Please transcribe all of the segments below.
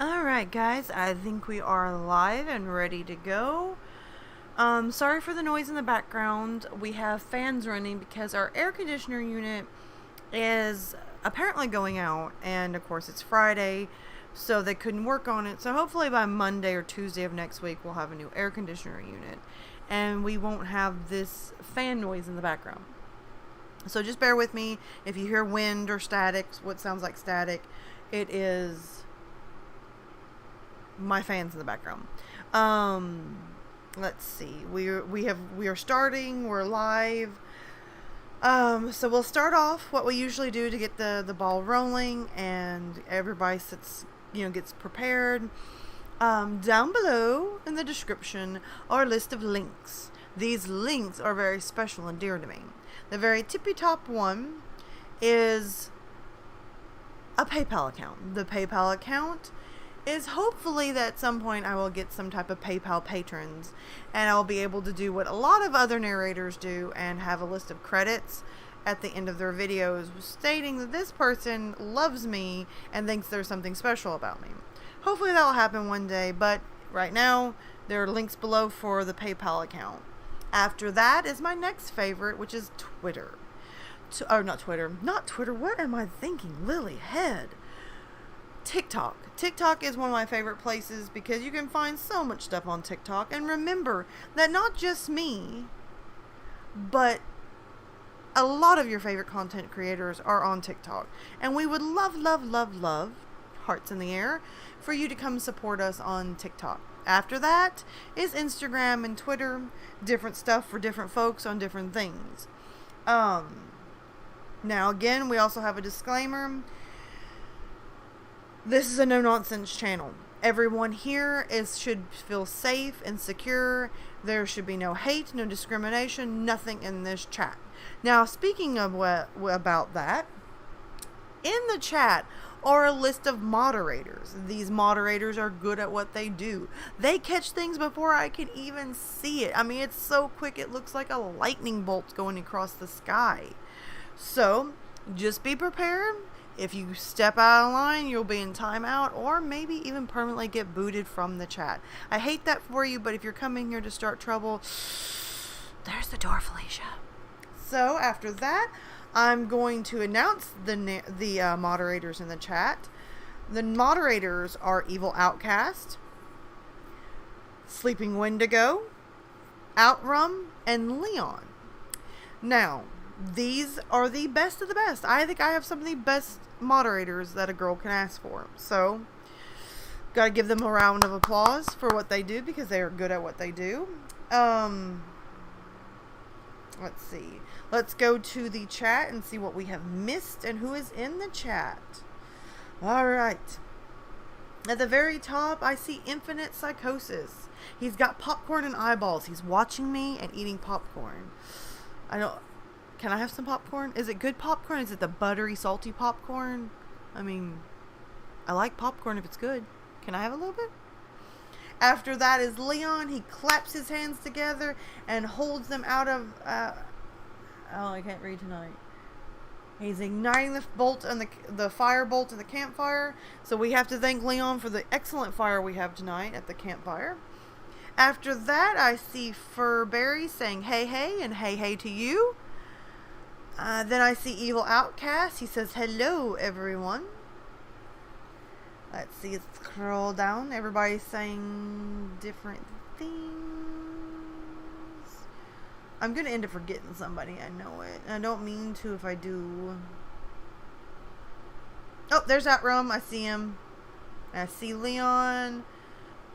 Alright guys, I think we are live and ready to go. Sorry for the noise in the background. We have fans running because our air conditioner unit is apparently going out, and of course it's Friday, so they couldn't work on it. So hopefully by Monday or Tuesday of next week we'll have a new air conditioner unit and we won't have this fan noise in the background. So just bear with me if you hear wind or static, what sounds like static. It is my fans in the background. Let's see. We are starting. We're live. So we'll start off what we usually do to get the ball rolling, and everybody gets prepared. Down below in the description are a list of links. These links are very special and dear to me. The very tippy top one is a PayPal account. The PayPal account is hopefully that at some point I will get some type of PayPal patrons, and I'll be able to do what a lot of other narrators do and have a list of credits at the end of their videos stating that this person loves me and thinks there's something special about me. Hopefully that will happen one day, but right now there are links below for the PayPal account. After that is my next favorite, which is Twitter. Not Twitter. What am I thinking? Lily head. TikTok. TikTok is one of my favorite places because you can find so much stuff on TikTok. And remember that not just me, but a lot of your favorite content creators are on TikTok. And we would love, hearts in the air, for you to come support us on TikTok. After that is Instagram and Twitter. Different stuff for different folks on different things. Now again, we also have a disclaimer. This is a no-nonsense channel. Everyone here should feel safe and secure. There should be no hate, no discrimination, nothing in this chat. Now, speaking of about that, in the chat are a list of moderators. These moderators are good at what they do. They catch things before I can even see it. I mean, it's so quick it looks like a lightning bolt going across the sky. So, just be prepared. If you step out of line, you'll be in timeout, or maybe even permanently get booted from the chat. I hate that for you, but if you're coming here to start trouble, there's the door, Felicia. So after that, I'm going to announce the moderators in the chat. The moderators are Evil Outcast, Sleeping Wendigo, Outrum, and Leon. Now, these are the best of the best. I think I have some of the best moderators that a girl can ask for. So, gotta give them a round of applause for what they do, because they are good at what they do. Let's see. Let's go to the chat and see what we have missed and who is in the chat. Alright. At the very top, I see Infinite Psychosis. He's got popcorn and eyeballs. He's watching me and eating popcorn. Can I have some popcorn? Is it good popcorn? Is it the buttery, salty popcorn? I mean, I like popcorn if it's good. Can I have a little bit? After that is Leon. He claps his hands together and holds them out of... I can't read tonight. He's igniting the bolt and the fire bolt in the campfire. So we have to thank Leon for the excellent fire we have tonight at the campfire. After that, I see Furberry saying hey hey and hey hey to you. Then I see Evil Outcast. He says, hello, everyone. Let's see, scroll down. Everybody's saying different things. I'm going to end up forgetting somebody. I know it. I don't mean to if I do. Oh, there's Outrum. I see him. I see Leon.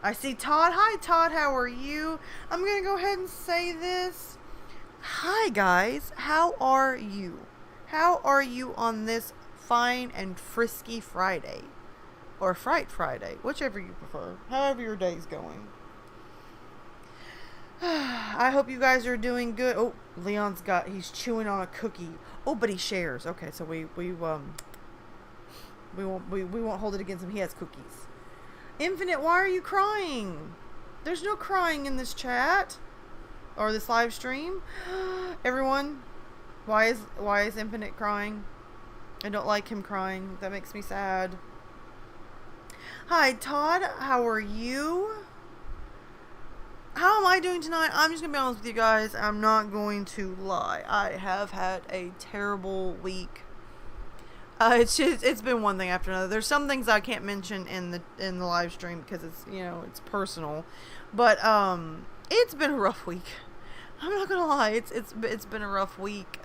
I see Todd. Hi, Todd. How are you? I'm going to go ahead and say this. Hi guys, how are you? How are you on this fine and frisky Friday? Or Fright Friday, whichever you prefer. However your day's going. I hope you guys are doing good. Oh, he's chewing on a cookie. Oh, but he shares. Okay, so we won't hold it against him. He has cookies. Infinite, why are you crying? There's no crying in this chat. Or this live stream. Everyone, why is Infinite crying? I don't like him crying. That makes me sad. Hi, Todd. How are you? How am I doing tonight? I'm just gonna be honest with you guys. I'm not going to lie. I have had a terrible week. It's been one thing after another. There's some things I can't mention in the live stream because it's personal, but it's been a rough week. I'm not gonna lie. It's been a rough week.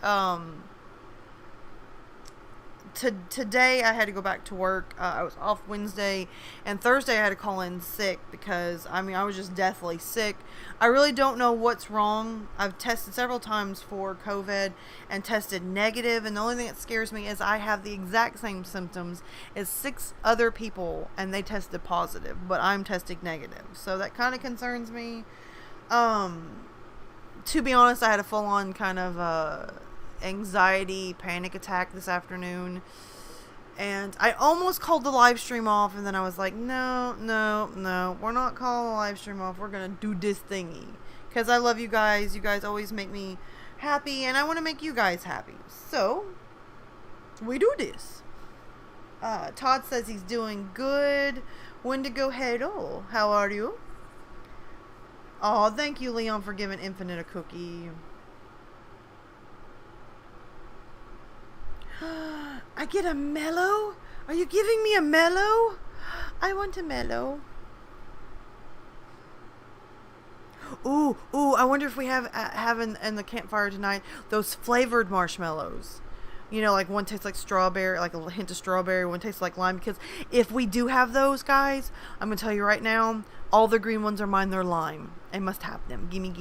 Today I had to go back to work. I was off Wednesday, and Thursday I had to call in sick because I was just deathly sick. I really don't know what's wrong. I've tested several times for COVID and tested negative, and the only thing that scares me is I have the exact same symptoms as 6 other people and they tested positive, but I'm testing negative. So that kind of concerns me. To be honest, I had a full-on kind of anxiety panic attack this afternoon, and I almost called the live stream off, and then I was like, no, we're not calling the live stream off. We're gonna do this thingy because I love you guys. You guys always make me happy, and I want to make you guys happy, so we do this. Todd says he's doing good. Wendigo Hello, how are you? Oh, thank you, Leon, for giving Infinite a cookie. I get a mellow? Are you giving me a mellow? I want a mellow. Ooh, I wonder if we have in the campfire tonight those flavored marshmallows. Like one tastes like strawberry, like a hint of strawberry, one tastes like lime. Because if we do have those, guys, I'm going to tell you right now, all the green ones are mine, they're lime. I must have them. Gimme.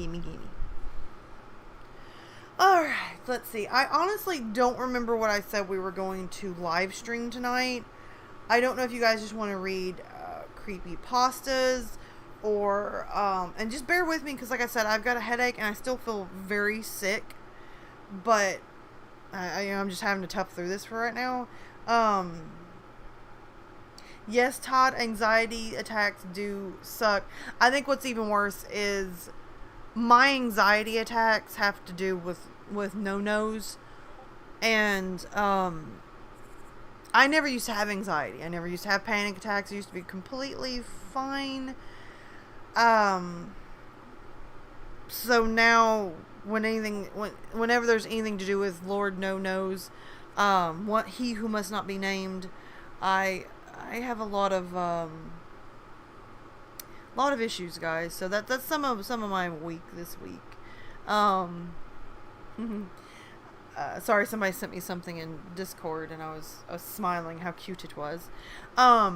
Alright, let's see. I honestly don't remember what I said we were going to live stream tonight. I don't know if you guys just want to read creepypastas or, and just bear with me because like I said, I've got a headache and I still feel very sick, but I'm just having to tough through this for right now. Yes, Todd, anxiety attacks do suck. I think what's even worse is my anxiety attacks have to do with no-nos, and I never used to have anxiety. I never used to have panic attacks. I used to be completely fine. So now whenever there's anything to do with Lord no-nos, he who must not be named, I have a lot of issues, guys. So that's some of my week this week. Sorry, somebody sent me something in Discord, and I was smiling how cute it was. I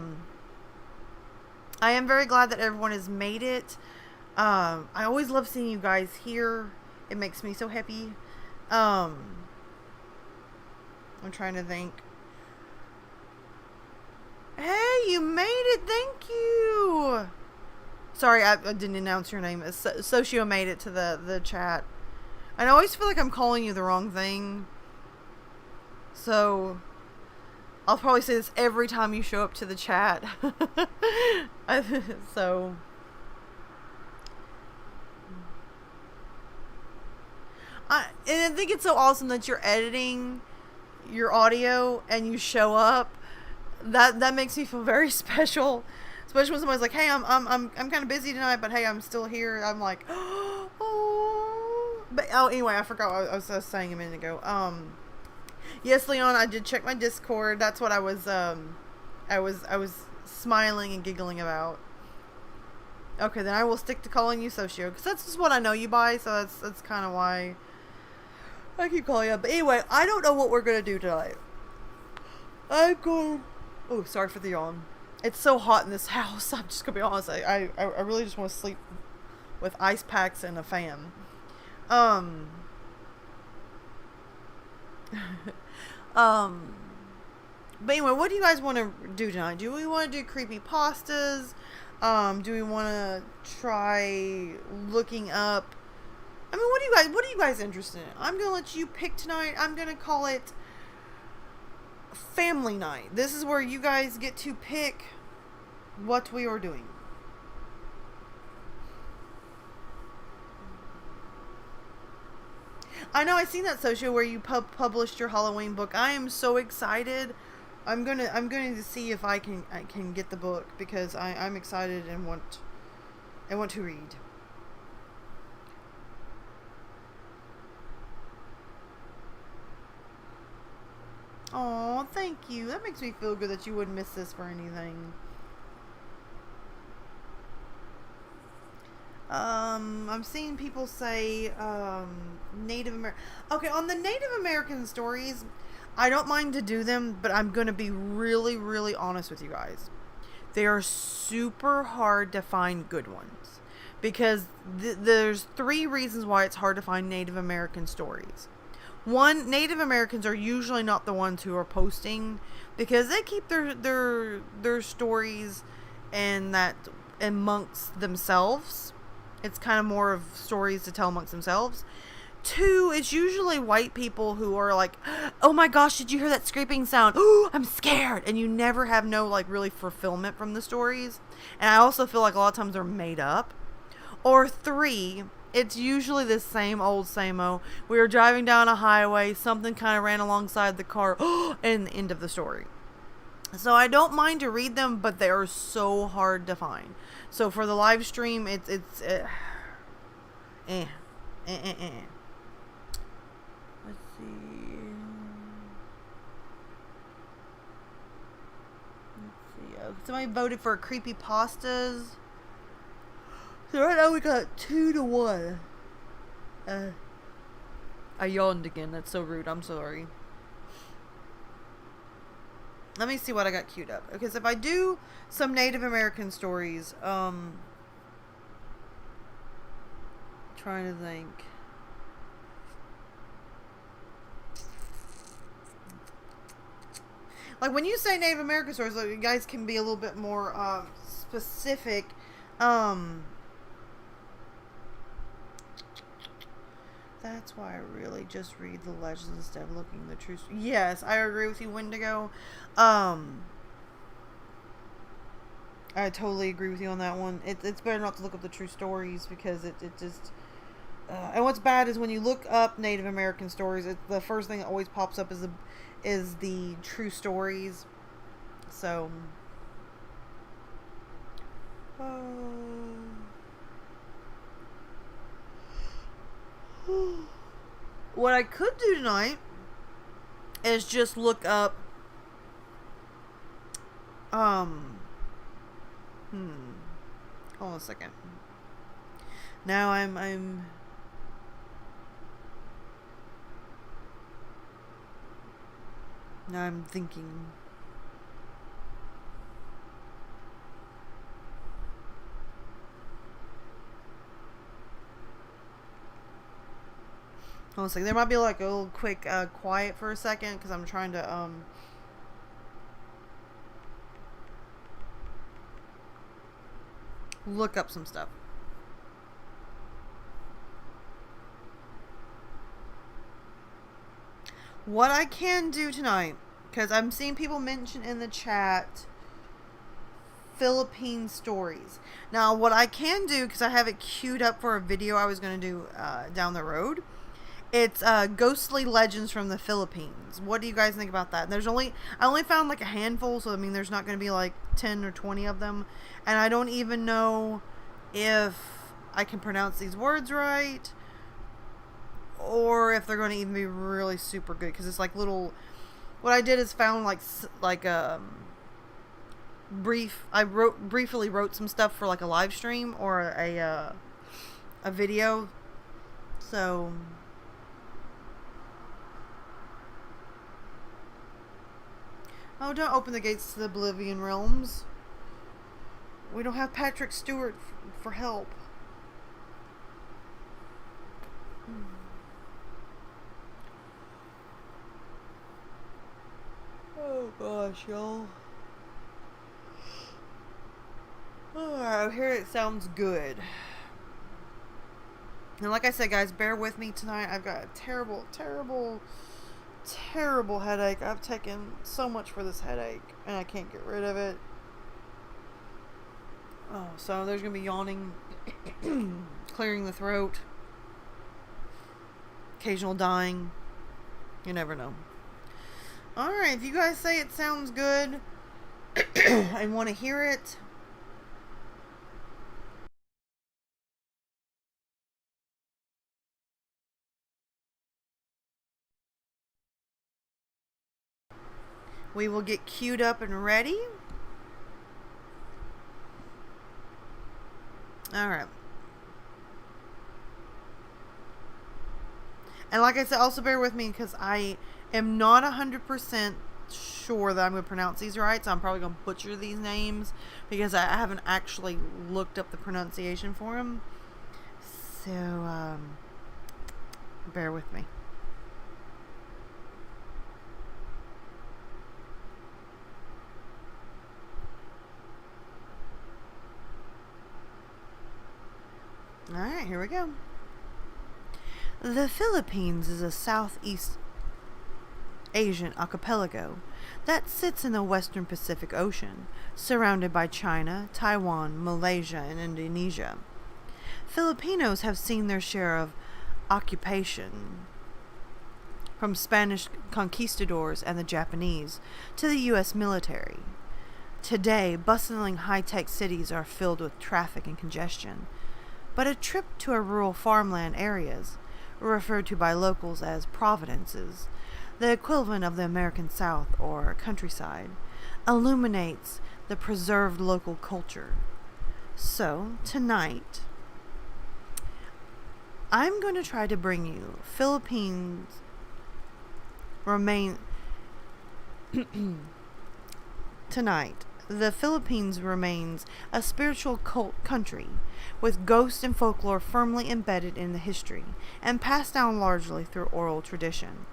am very glad that everyone has made it. I always love seeing you guys here. It makes me so happy. I'm trying to think. Hey, you made it! Thank you! Sorry, I didn't announce your name. Socio made it to the chat. And I always feel like I'm calling you the wrong thing. So, I'll probably say this every time you show up to the chat. So... and I think it's so awesome that you're editing your audio and you show up. That makes me feel very special. Especially when somebody's like, "Hey, I'm kind of busy tonight, but hey, I'm still here." I'm like, "Oh." But anyway, I forgot what I was saying a minute ago. Yes, Leon, I did check my Discord. That's what I was smiling and giggling about. Okay, then I will stick to calling you Socio, because that's just what I know you by. So that's kind of why I keep calling you up. But anyway, I don't know what we're gonna do tonight. I'm going. Oh, sorry for the yawn. It's so hot in this house. I'm just gonna be honest. I really just want to sleep with ice packs and a fan. But anyway, what do you guys want to do tonight? Do we want to do creepypastas? Do we want to try looking up? I mean, what are you guys interested in? I'm gonna let you pick tonight. I'm gonna call it family night. This is where you guys get to pick what we are doing. I know, I seen that social where you published your Halloween book. I am so excited I'm going to see if I can get the book, because I'm excited and want to read. Oh, thank you. That makes me feel good that you wouldn't miss this for anything. I'm seeing people say Native American. Okay, on the Native American stories, I don't mind to do them, but I'm going to be really, really honest with you guys. They are super hard to find good ones, because there's 3 reasons why it's hard to find Native American stories. One, Native Americans are usually not the ones who are posting, because they keep their stories and that amongst themselves. It's kind of more of stories to tell amongst themselves. 2, it's usually white people who are like, oh my gosh, did you hear that scraping sound? Oh, I'm scared. And you never have no like really fulfillment from the stories. And I also feel like a lot of times they're made up. Or 3, it's usually the same old same-o. We were driving down a highway, something kind of ran alongside the car, and the end of the story. So I don't mind to read them, but they are so hard to find. So for the live stream, it's Let's see. Somebody voted for creepypastas. So right now we got 2-1. I yawned again. That's so rude. I'm sorry. Let me see what I got queued up. Because if I do some Native American stories, trying to think. Like when you say Native American stories, like, you guys can be a little bit more specific. That's why I really just read the legends instead of looking at the true story. Yes, I agree with you, Wendigo. I totally agree with you on that one. It's better not to look up the true stories, because it just... and what's bad is when you look up Native American stories, the first thing that always pops up is the true stories. So... what I could do tonight is just look up hold on a second. Now I'm thinking. Hold on a second. There might be like a little quick quiet for a second, because I'm trying to look up some stuff. What I can do tonight, because I'm seeing people mention in the chat Philippine stories. Now, what I can do, because I have it queued up for a video I was going to do down the road, it's ghostly legends from the Philippines. What do you guys think about that? I only found like a handful, so I mean there's not going to be like 10 or 20 of them, and I don't even know if I can pronounce these words right, or if they're going to even be really super good, because it's like little... What I did is found like I briefly wrote some stuff for like a live stream or a video. So oh, don't open the gates to the Oblivion realms. We don't have Patrick Stewart for help. Oh gosh, y'all. Alright, I hear it sounds good. And like I said, guys, bear with me tonight. I've got a terrible headache. I've taken so much for this headache, and I can't get rid of it. Oh, so there's going to be yawning, clearing the throat, occasional dying. You never know. Alright, if you guys say it sounds good and want to hear it, we will get queued up and ready. Alright. And like I said, also bear with me because I am not 100% sure that I'm going to pronounce these right. So I'm probably going to butcher these names because I haven't actually looked up the pronunciation for them. So, bear with me. Alright, here we go. The Philippines is a Southeast Asian archipelago that sits in the western Pacific Ocean, surrounded by China, Taiwan, Malaysia, and Indonesia. Filipinos have seen their share of occupation, from Spanish conquistadors and the Japanese to the U.S. military. Today, bustling high-tech cities are filled with traffic and congestion, but a trip to a rural farmland areas, referred to by locals as providences, the equivalent of the American South or countryside, illuminates the preserved local culture. So, tonight, I'm going to try to bring you Philippines Tonight, the Philippines remains a spiritual cult country, with ghost and folklore firmly embedded in the history and passed down largely through oral tradition.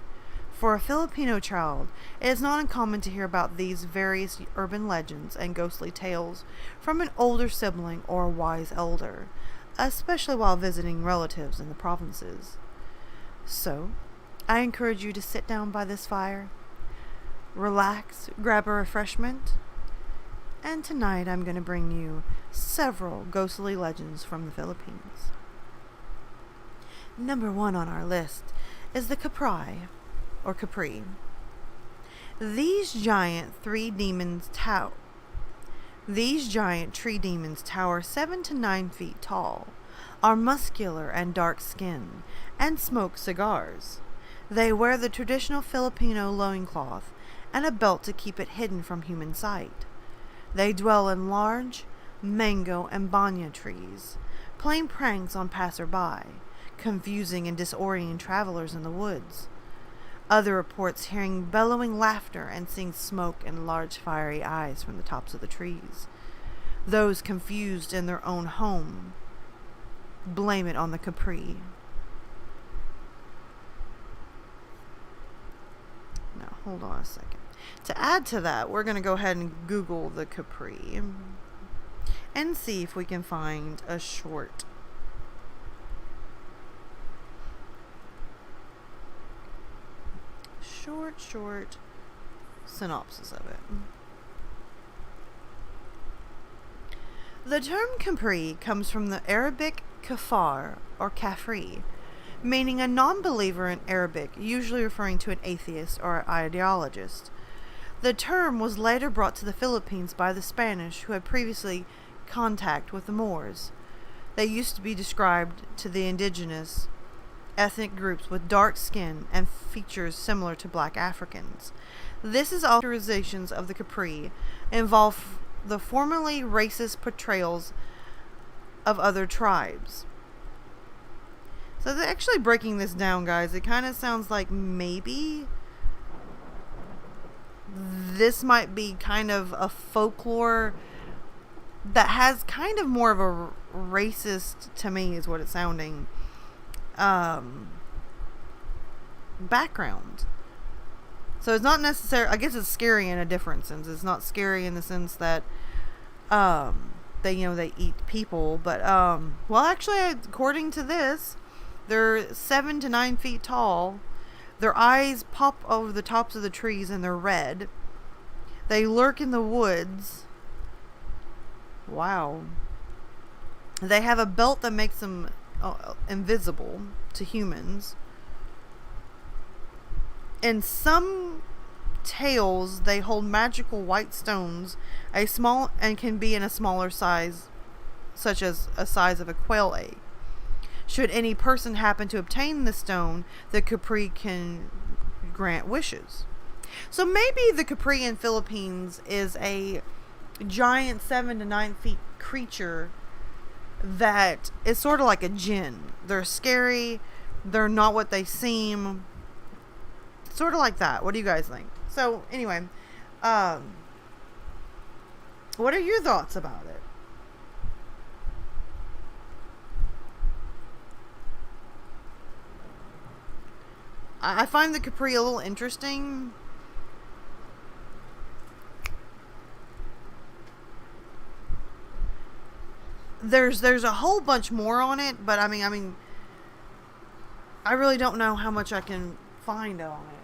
For a Filipino child, it is not uncommon to hear about these various urban legends and ghostly tales from an older sibling or a wise elder, especially while visiting relatives in the provinces. So, I encourage you to sit down by this fire, relax, grab a refreshment, and tonight I'm going to bring you several ghostly legends from the Philippines. Number 1 on our list is the Capri, or Capri. These giant tree demons tower 7 to 9 feet tall, are muscular and dark-skinned, and smoke cigars. They wear the traditional Filipino loincloth and a belt to keep it hidden from human sight. They dwell in large mango and banya trees, playing pranks on passerby, confusing and disorienting travelers in the woods. Other reports hearing bellowing laughter and seeing smoke and large fiery eyes from the tops of the trees. Those confused in their own home blame it on the Capri. Now, hold on a second. To add to that, we're going to go ahead and Google the Capri and see if we can find a short synopsis of it. The term Capri comes from the Arabic kafar, or kafri, meaning a non-believer in Arabic, usually referring to an atheist or ideologist. The term was later brought to the Philippines by the Spanish, who had previously contact with the Moors. They used to be described to the indigenous ethnic groups with dark skin and features similar to black Africans. This is all characterizations of the Capri involve the formerly racist portrayals of other tribes. So they're actually breaking this down, guys. It kind of sounds like maybe this might be kind of a folklore that has kind of more of a racist, to me is what it's sounding, background. So it's not necessarily, I guess it's scary in a different sense. It's not scary in the sense that they eat people, but well, actually, according to this, they're 7 to 9 feet tall. Their eyes pop over the tops of the trees and they're red. They lurk in the woods. Wow. They have a belt that makes them invisible to humans. In some tails, they hold magical white stones, and can be in a smaller size, such as a size of a quail egg. Should any person happen to obtain the stone, the Capri can grant wishes. So maybe the Capri in Philippines is a giant 7 to 9 feet creature that is sort of like a djinn. They're scary. They're not what they seem. Sort of like that. What do you guys think? So anyway, what are your thoughts about it? I find the Capri a little interesting. There's a whole bunch more on it, but I mean, I really don't know how much I can find on it.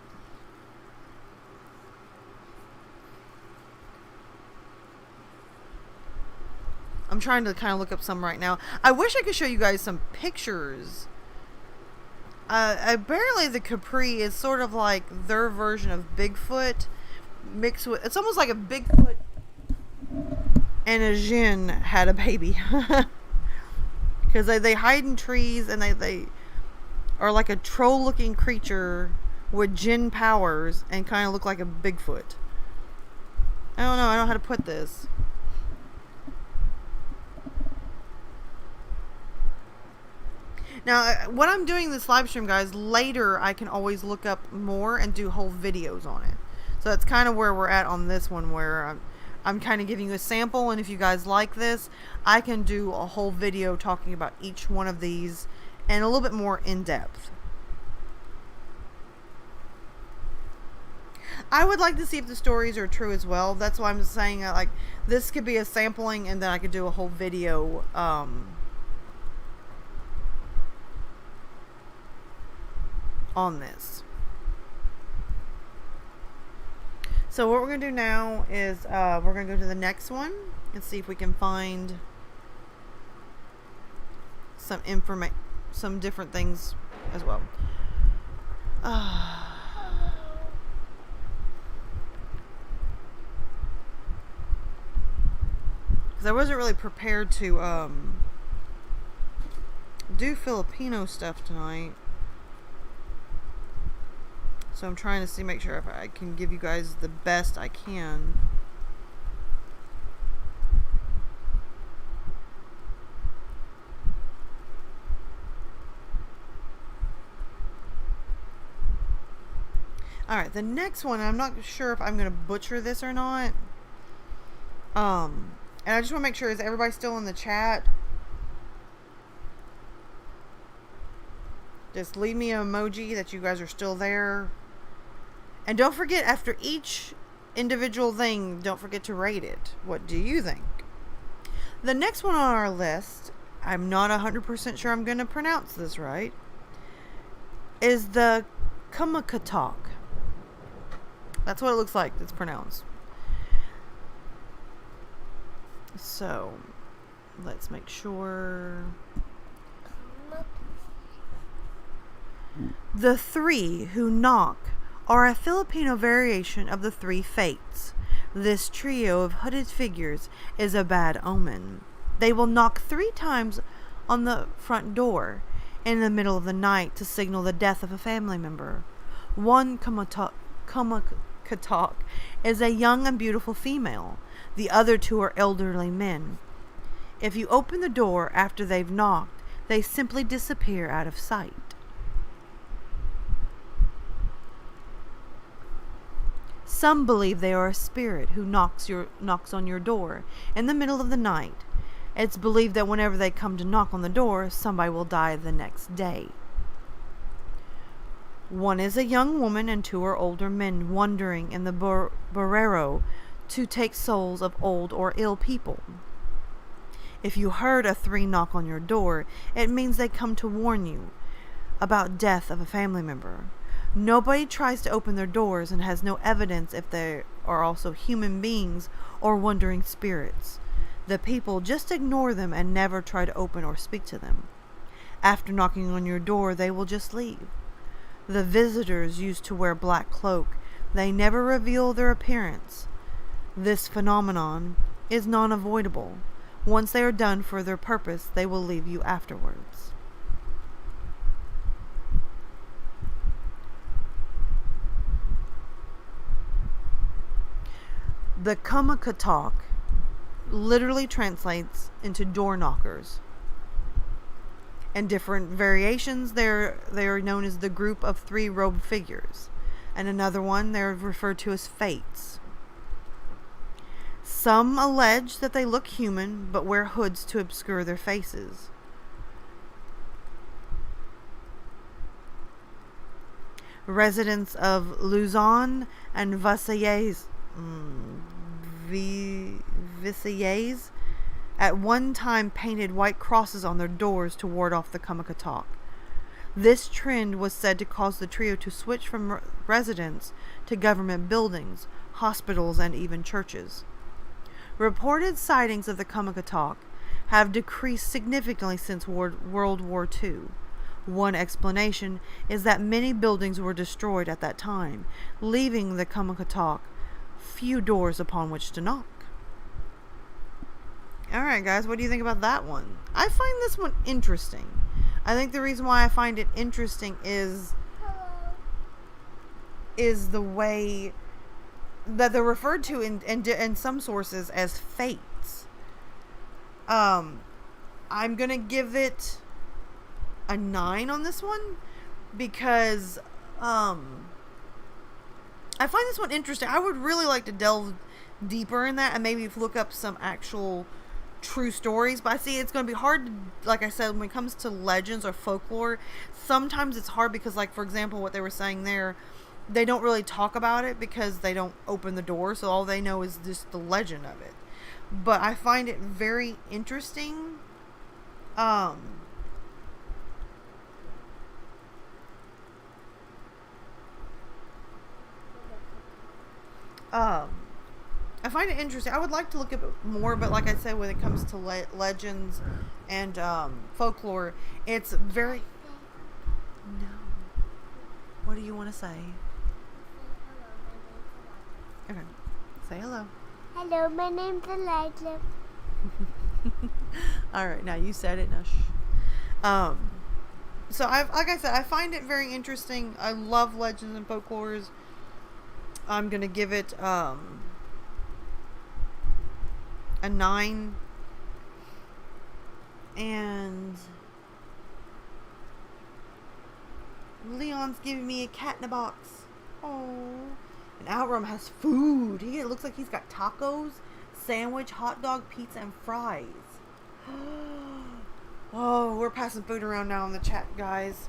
I'm trying to kind of look up some right now. I wish I could show you guys some pictures. Apparently the Capri is sort of like their version of Bigfoot mixed with... It's almost like a Bigfoot and a djinn had a baby. Because they hide in trees, and they are like a troll-looking creature with djinn powers and kind of look like a Bigfoot. I don't know how to put this. Now, when I'm doing this live stream, guys, later I can always look up more and do whole videos on it. So that's kind of where we're at on this one, where I'm kind of giving you a sample, and if you guys like this, I can do a whole video talking about each one of these and a little bit more in depth. I would like to see if the stories are true as well. That's why I'm saying like this could be a sampling, and then I could do a whole video on this. So what we're going to do now is we're going to go to the next one and see if we can find some some different things as well. Because I wasn't really prepared to do Filipino stuff tonight. So I'm trying to make sure if I can give you guys the best I can. Alright, the next one, I'm not sure if I'm going to butcher this or not. And I just want to make sure, is everybody still in the chat? Just leave me an emoji that you guys are still there. And don't forget, after each individual thing, don't forget to rate it. What do you think? The next one on our list, I'm not 100% sure I'm going to pronounce this right, is the Kumakatok. That's what it looks like it's pronounced. So, let's make sure. The three who knock are a Filipino variation of the three fates. This trio of hooded figures is a bad omen. They will knock 3 times on the front door in the middle of the night to signal the death of a family member. One Kumakatok is a young and beautiful female. The other 2 are elderly men. If you open the door after they've knocked, they simply disappear out of sight. Some believe they are a spirit who knocks on your door in the middle of the night. It's believed that whenever they come to knock on the door, somebody will die the next day. One is a young woman and 2 are older men wandering in the Borrero to take souls of old or ill people. If you heard a 3 knock on your door, it means they come to warn you about death of a family member. Nobody tries to open their doors and has no evidence if they are also human beings or wandering spirits. The people just ignore them and never try to open or speak to them. After knocking on your door, they will just leave. The visitors used to wear black cloak. They never reveal their appearance. This phenomenon is non-avoidable. Once they are done for their purpose, they will leave you afterwards. The Kumakatok literally translates into door knockers. And different variations, they are known as the group of 3 robed figures. And another one, they're referred to as fates. Some allege that they look human, but wear hoods to obscure their faces. Residents of Luzon and Visayas at one time painted white crosses on their doors to ward off the Kumakatok. This trend was said to cause the trio to switch from residence to government buildings, hospitals, and even churches. Reported sightings of the Kumakatok have decreased significantly since World War II. One explanation is that many buildings were destroyed at that time, leaving the Kumakatok few doors upon which to knock. Alright guys, what do you think about that one? I find this one interesting. I think the reason why I find it interesting is the way that they're referred to in some sources as fates. I'm gonna give it a 9 on this one because I find this one interesting. I would really like to delve deeper in that and maybe look up some actual true stories, but I see it's going to be hard to, like I said, when it comes to legends or folklore, sometimes it's hard because, like, for example, what they were saying there, they don't really talk about it because they don't open the door, so all they know is just the legend of it. But I find it very interesting. I find it interesting. I would like to look at it more, but like I said, when it comes to legends and folklore, it's very... No. What do you want to say? Okay. Say hello. Hello, my name's Elijah. Alright, now you said it. Now shh. So, like I said, I find it very interesting. I love legends and folklores. I'm going to give it... a 9, and Leon's giving me a cat in a box. Oh, and Outroom has food. It looks like he's got tacos, sandwich, hot dog, pizza, and fries. Oh, we're passing food around now in the chat, guys.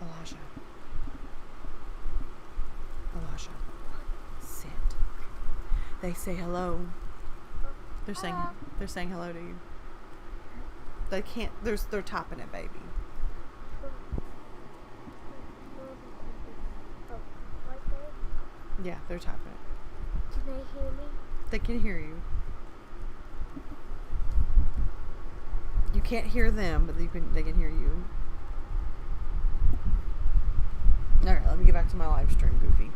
Elijah, sit. They say hello. They're saying hello to you. They can't. They're tapping it, baby. Yeah, they're tapping it. Can they hear me? They can hear you. You can't hear them, but they can hear you. All right, let me get back to my live stream, Goofy.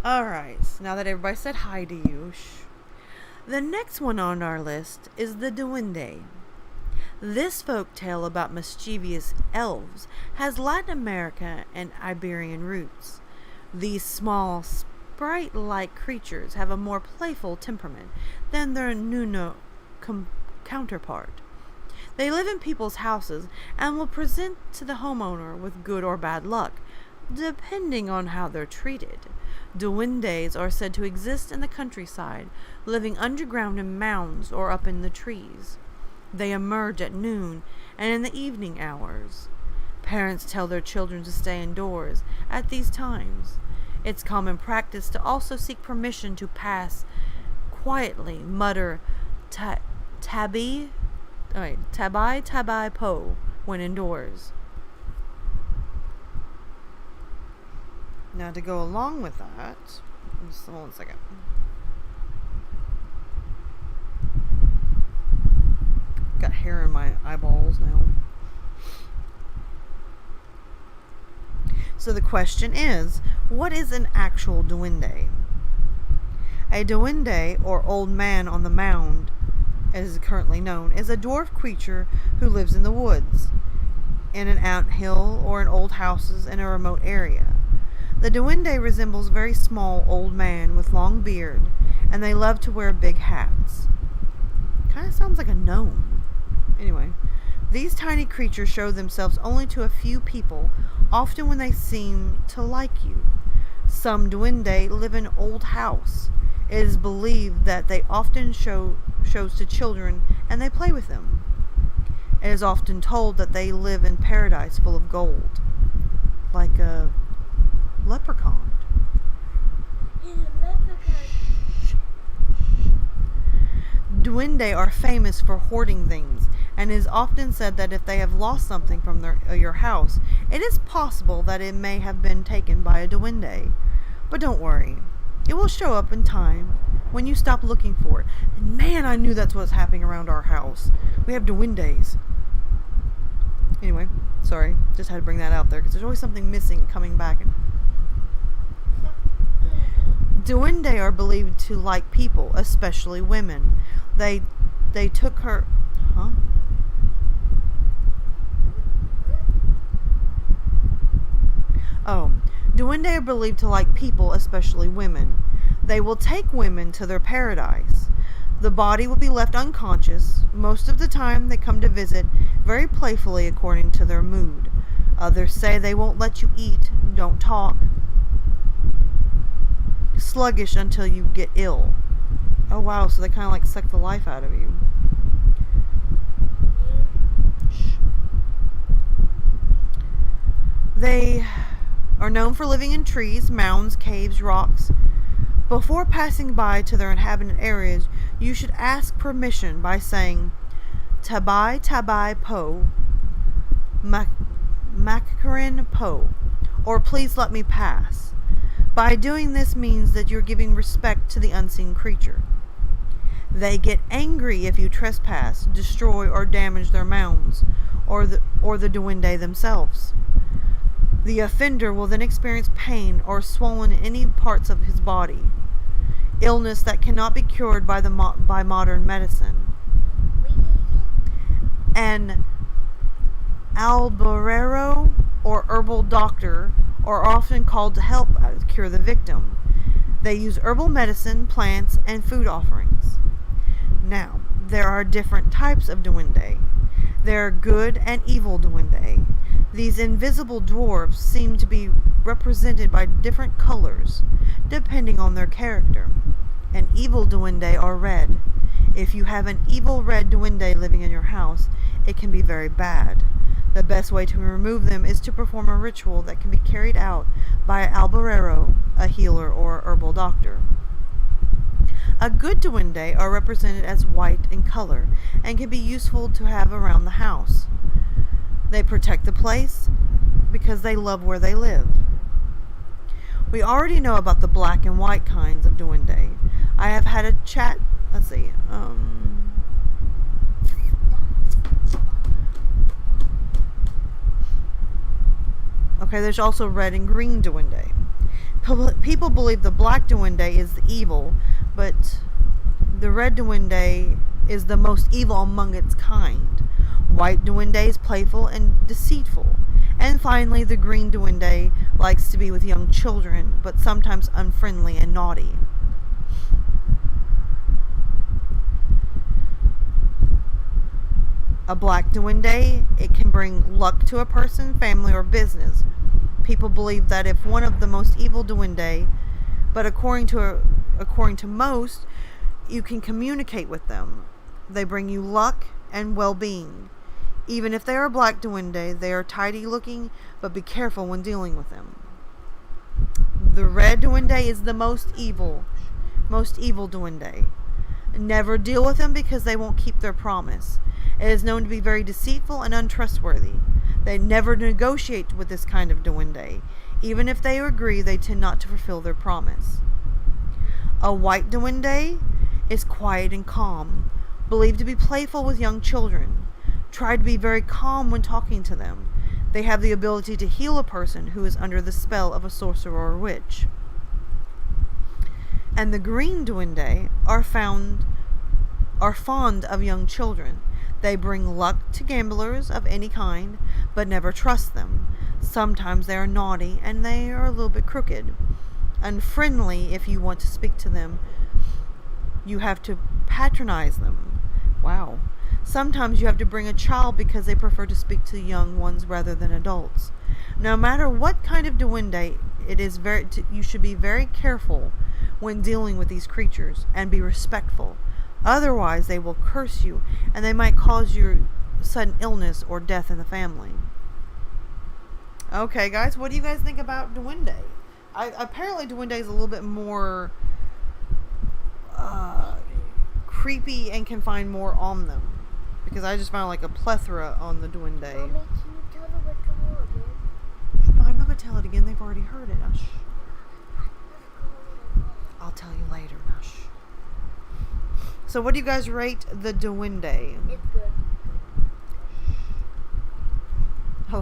All right, now that everybody said hi to you. The next one on our list is the Duende. This folk tale about mischievous elves has Latin America and Iberian roots. These small, sprite-like creatures have a more playful temperament than their Nuno counterpart. They live in people's houses and will present to the homeowner with good or bad luck, depending on how they're treated. Duendes are said to exist in the countryside, living underground in mounds or up in the trees. They emerge at noon and in the evening hours. Parents tell their children to stay indoors at these times. It's common practice to also seek permission to pass quietly, mutter tabai po when indoors. Now, to go along with that, just hold on a second. Got hair in my eyeballs now. So the question is, what is an actual duende? A duende, or old man on the mound, as is currently known, is a dwarf creature who lives in the woods, in an anthill, or in old houses in a remote area. The duende resembles a very small old man with long beard, and they love to wear big hats. Kind of sounds like a gnome. Anyway, these tiny creatures show themselves only to a few people, often when they seem to like you. Some duende live in an old house. It is believed that they often shows to children and they play with them. It is often told that they live in paradise full of gold, like a leprechaun. Duende are famous for hoarding things, and it is often said that if they have lost something from your house, it is possible that it may have been taken by a duende. But don't worry, it will show up in time when you stop looking for it. And man, I knew that's what's happening around our house. We have duendes. Anyway, sorry, just had to bring that out there because there's always something missing coming back. Duende are believed to like people, especially women. They took her... Huh? Oh. Duende are believed to like people, especially women. They will take women to their paradise. The body will be left unconscious. Most of the time they come to visit very playfully according to their mood. Others say they won't let you eat, don't talk. Sluggish until you get ill. Oh wow, so they kind of like suck the life out of you. They are known for living in trees, mounds, caves, rocks. Before passing by to their inhabited areas, you should ask permission by saying, Tabai Tabai Po, Makarin Po, or please let me pass. By doing this means that you're giving respect to the unseen creature. They get angry if you trespass, destroy, or damage their mounds, or the duende themselves. The offender will then experience pain or swollen in any parts of his body, illness that cannot be cured by modern medicine. An albarero or herbal doctor are often called to help cure the victim. They use herbal medicine, plants, and food offerings. Now, there are different types of duende. There are good and evil duende. These invisible dwarfs seem to be represented by different colors, depending on their character. An evil duende are red. If you have an evil red duende living in your house, it can be very bad. The best way to remove them is to perform a ritual that can be carried out by an albarero, a healer, or a herbal doctor. A good duende are represented as white in color and can be useful to have around the house. They protect the place because they love where they live. We already know about the black and white kinds of duende. I have had a chat, let's see, okay, there's also red and green duende. People believe the black duende is the evil, but the red duende is the most evil among its kind. White duende is playful and deceitful. And finally, the green duende likes to be with young children, but sometimes unfriendly and naughty. A black duende, it can bring luck to a person, family, or business. People believe that if one of the most evil duende, but according to most, you can communicate with them. They bring you luck and well-being. Even if they are black duende, they are tidy looking, but be careful when dealing with them. The red duende is the most evil duende. Never deal with them because they won't keep their promise. It is known to be very deceitful and untrustworthy. They never negotiate with this kind of duende. Even if they agree, they tend not to fulfill their promise. A white duende is quiet and calm, believed to be playful with young children. Try to be very calm when talking to them. They have the ability to heal a person who is under the spell of a sorcerer or witch. And the green duende are fond of young children. They bring luck to gamblers of any kind, but never trust them. Sometimes they are naughty and they are a little bit crooked. Unfriendly if you want to speak to them. You have to patronize them. Wow. Sometimes you have to bring a child because they prefer to speak to young ones rather than adults. No matter what kind of duende, you should be very careful when dealing with these creatures and be respectful. Otherwise, they will curse you and they might cause you sudden illness or death in the family. Okay, guys, what do you guys think about duende? Apparently, duende is a little bit more creepy and can find more on them. Because I just found like a plethora on the duende. Mommy, can you tell them what to do again? No, I'm not going to tell it again. They've already heard it. Shh. I'll tell you later. Shh. So what do you guys rate the duende? It's good.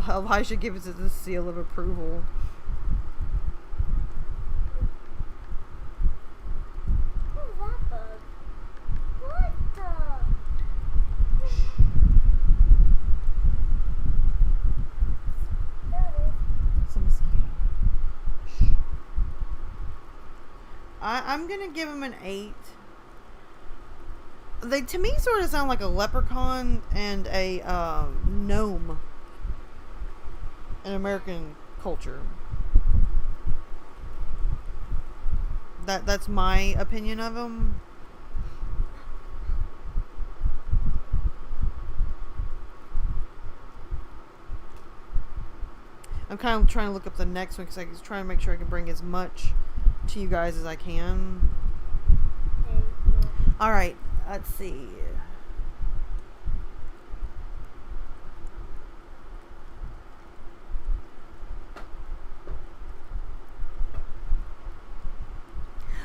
Elijah gives it the seal of approval. Who's that bug? What the? There it is. It's a mosquito. Shh. I'm going to give him an 8. They, to me, sort of sound like a leprechaun and a gnome in American culture. That's my opinion of them. I'm kind of trying to look up the next one because I'm trying to make sure I can bring as much to you guys as I can. All right, let's see.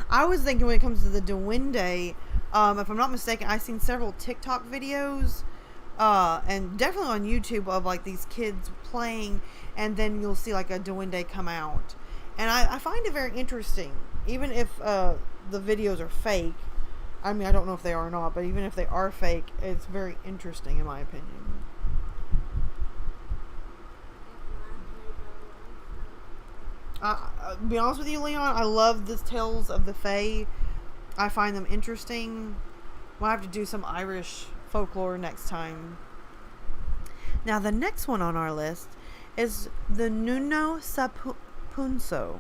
I was thinking when it comes to the duende, if I'm not mistaken, I've seen several TikTok videos, and definitely on YouTube of like these kids playing, and then you'll see like a duende come out. And I find it very interesting, even if the videos are fake. I mean, I don't know if they are or not, but even if they are fake, it's very interesting in my opinion. To be honest with you, Leon, I love the tales of the Fae. I find them interesting. We'll have to do some Irish folklore next time. Now, the next one on our list is the Nuno Sapunso.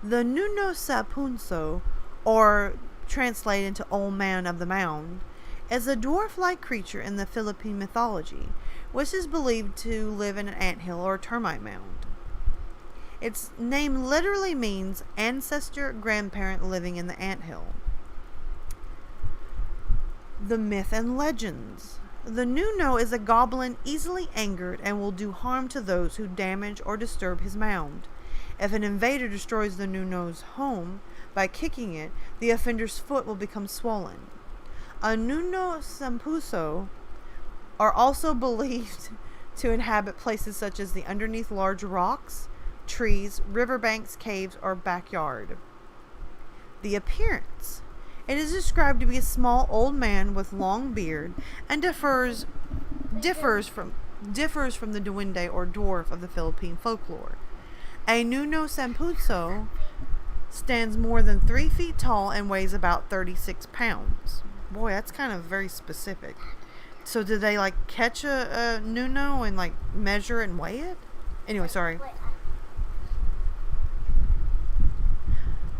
The Nuno Sapunso, or translated into Old Man of the Mound, is a dwarf-like creature in the Philippine mythology, which is believed to live in an anthill or termite mound. Its name literally means ancestor grandparent living in the anthill. The myth and legends. The Nuno is a goblin easily angered and will do harm to those who damage or disturb his mound. If an invader destroys the Nuno's home by kicking it, the offender's foot will become swollen. A Nuno Sampuso are also believed to inhabit places such as the underneath large rocks, trees, riverbanks, caves, or backyard. The appearance. It is described to be a small old man with long beard and differs from the duende or dwarf of the Philippine folklore. A Nuno Sampuso stands more than 3 feet tall and weighs about 36 pounds. Boy, that's kind of very specific. So did they like catch a Nuno and like measure it and weigh it? Anyway, sorry.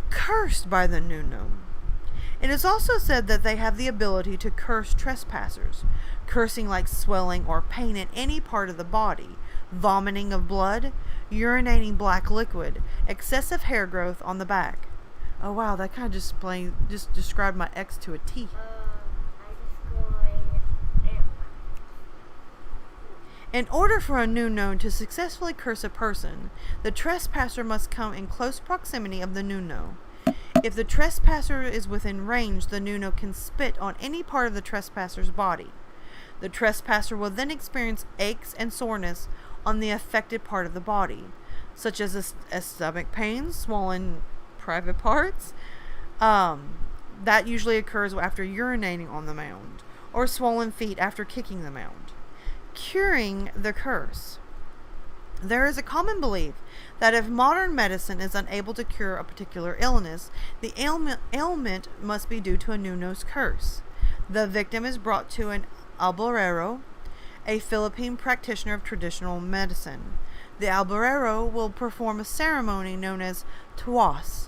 Cursed by the Nuno. It is also said that they have the ability to curse trespassers, cursing like swelling or pain in any part of the body, vomiting of blood, urinating black liquid, excessive hair growth on the back. Oh wow, that kind of just described my ex to a T. In order for a Nuno to successfully curse a person, the trespasser must come in close proximity of the Nuno. If the trespasser is within range, the Nuno can spit on any part of the trespasser's body. The trespasser will then experience aches and soreness on the affected part of the body. such as a stomach pain, swollen private parts. That usually occurs after urinating on the mound, or swollen feet after kicking the mound. Curing the curse. There is a common belief that if modern medicine is unable to cure a particular illness, the ailment must be due to a Nuno's curse. The victim is brought to an alborero, a Philippine practitioner of traditional medicine. The alborero will perform a ceremony known as tuas.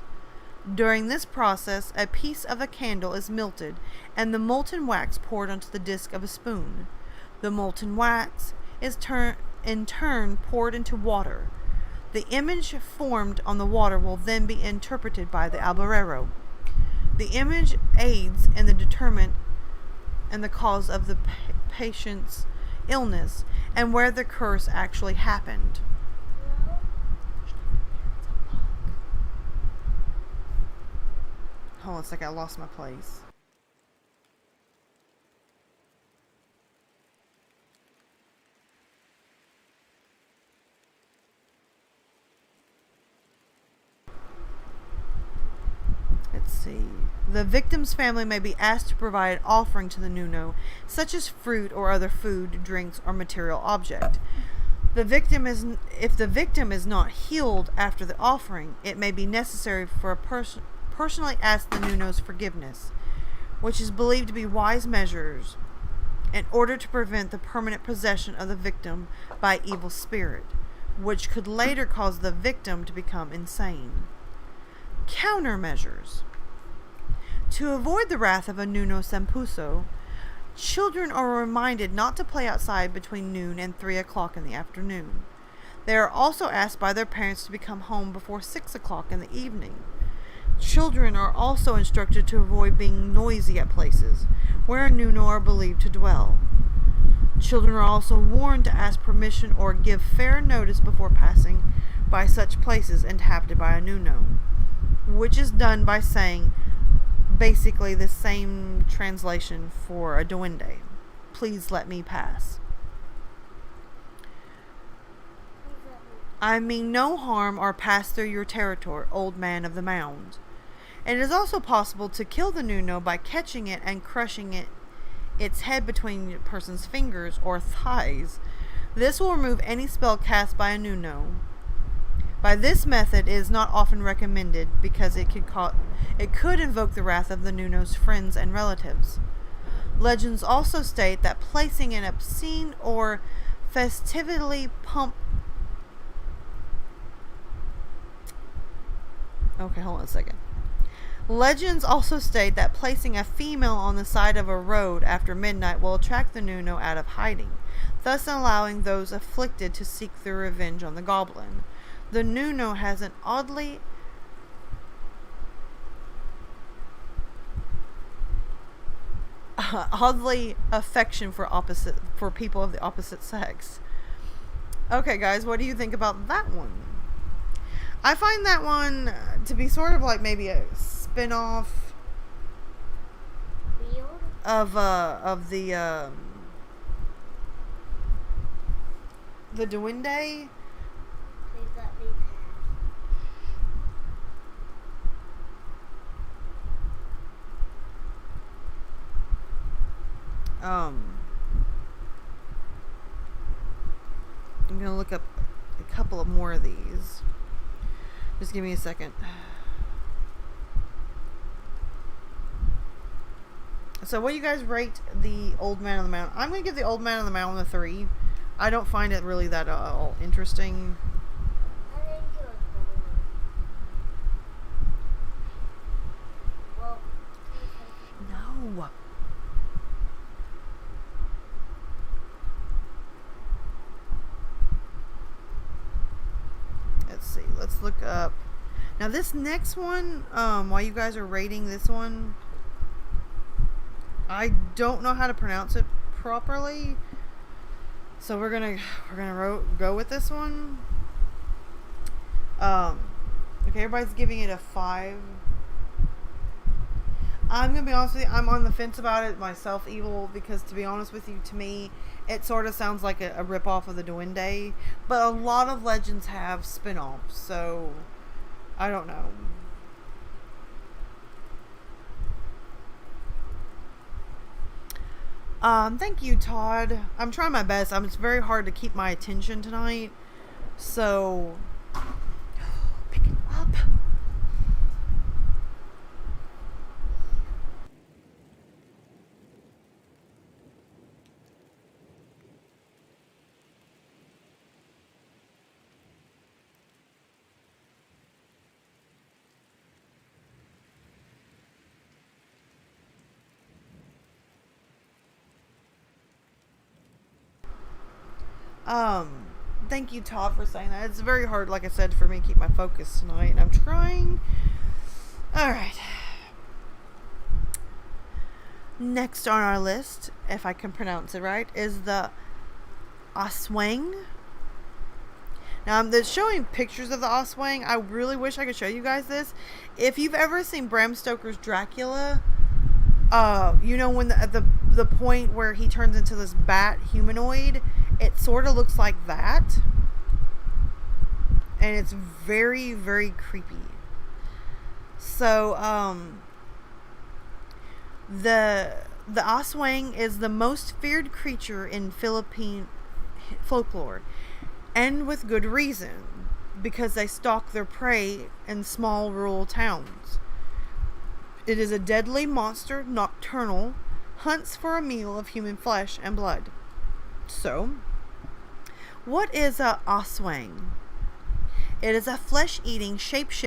During this process, a piece of a candle is melted and the molten wax poured onto the disc of a spoon. The molten wax is in turn poured into water. The image formed on the water will then be interpreted by the alborero. The image aids in the determinant and the cause of the patient's illness and where the curse actually happened. Hold on a second, I lost my place. Let's see. The victim's family may be asked to provide an offering to the Nuno, such as fruit or other food, drinks, or material object. If the victim is not healed after the offering, it may be necessary for a person personally ask the Nuno's forgiveness, which is believed to be wise measures in order to prevent the permanent possession of the victim by evil spirit, which could later cause the victim to become insane. Countermeasures. To avoid the wrath of a Nuno Sampuso, children are reminded not to play outside between noon and 3 o'clock in the afternoon. They are also asked by their parents to become home before 6 o'clock in the evening. Children are also instructed to avoid being noisy at places where Nuno are believed to dwell. Children are also warned to ask permission or give fair notice before passing by such places inhabited by a Nuno, which is done by saying basically the same translation for a duende. Please let me pass. I mean no harm or pass through your territory, old man of the mound. It is also possible to kill the Nuno by catching it and crushing its head between a person's fingers or thighs. This will remove any spell cast by a Nuno. By this method, it is not often recommended because it could invoke the wrath of the Nuno's friends and relatives. Legends also state that placing an obscene or festively Okay, hold on a second. Legends also state that placing a female on the side of a road after midnight will attract the Nuno out of hiding, thus allowing those afflicted to seek their revenge on the goblin. The Nuno has an oddly affection for people of the opposite sex. Okay, guys, what do you think about that one? I find that one to be sort of like maybe a spin-off of the duende. Please let me pass. I'm gonna look up a couple of more of these. Just give me a second. So what do you guys rate the Old Man on the Mountain? I'm going to give the Old Man on the Mountain a 3. I don't find it really that all interesting. I think it was boring. Well, No. Let's see. Let's look up. Now this next one, while you guys are rating this one, I don't know how to pronounce it properly, so we're gonna go with this one. Okay, everybody's giving it a 5. I'm gonna be honest with you, I'm on the fence about it myself, Evil, because to be honest with you, to me, it sort of sounds like a ripoff of the Duende, but a lot of legends have spin-offs, so I don't know. Thank you, Todd. I'm trying my best. It's very hard to keep my attention tonight, so pick it up. Thank you, Todd, for saying that. It's very hard, like I said, for me to keep my focus tonight, and I'm trying. Alright. Next on our list, if I can pronounce it right, is the Aswang. Now, I'm showing pictures of the Aswang. I really wish I could show you guys this. If you've ever seen Bram Stoker's Dracula, you know when at the point where he turns into this bat humanoid, it sort of looks like that, and it's very, very creepy. So the Aswang is the most feared creature in Philippine folklore, and with good reason, because they stalk their prey in small rural towns. It is a deadly monster, nocturnal, hunts for a meal of human flesh and blood. So, what is a Aswang? It is a flesh-eating shapeshifter.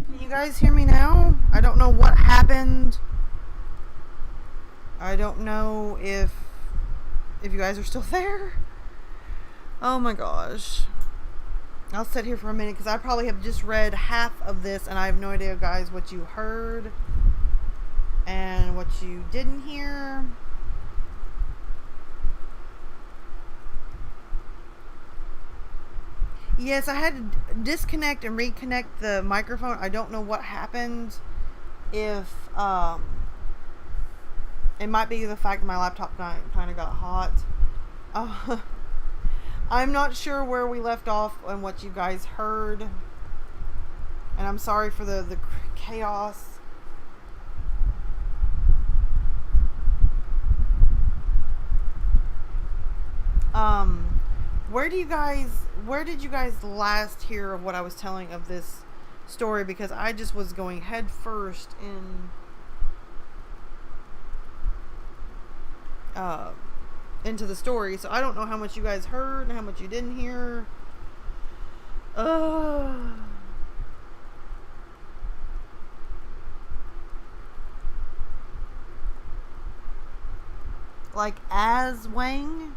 Can you guys hear me now? I don't know what happened. I don't know if you guys are still there. Oh my gosh. I'll sit here for a minute because I probably have just read half of this and I have no idea, guys, what you heard and what you didn't hear. Yes, I had to disconnect and reconnect the microphone. I don't know what happened. If it might be the fact that my laptop kind of got hot. I'm not sure where we left off and what you guys heard, and I'm sorry for the chaos. Where did you guys last hear of what I was telling of this story? Because I just was going head first into the story, so I don't know how much you guys heard and how much you didn't hear. like Aswang.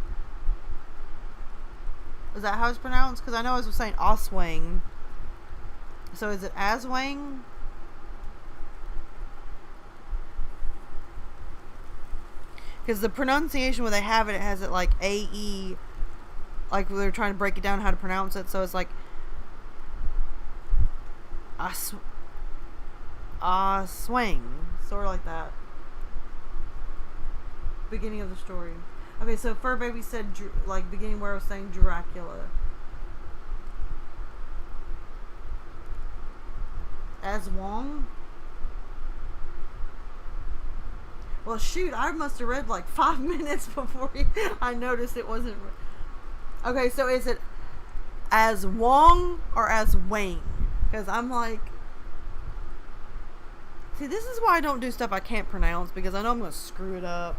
Is that how it's pronounced? Because I know I was saying Oswang. So is it Aswang? Because the pronunciation where they have it, it has it like A-E. Like they're trying to break it down how to pronounce it. So it's like swang. Sort of like that. Beginning of the story. Okay, so Fur Baby said, like, beginning where I was saying Dracula. As Wong? Well, shoot, I must have read like 5 minutes before I noticed it wasn't. Okay, so is it as Wong or as Wang? Because I'm like. See, this is why I don't do stuff I can't pronounce, because I know I'm going to screw it up.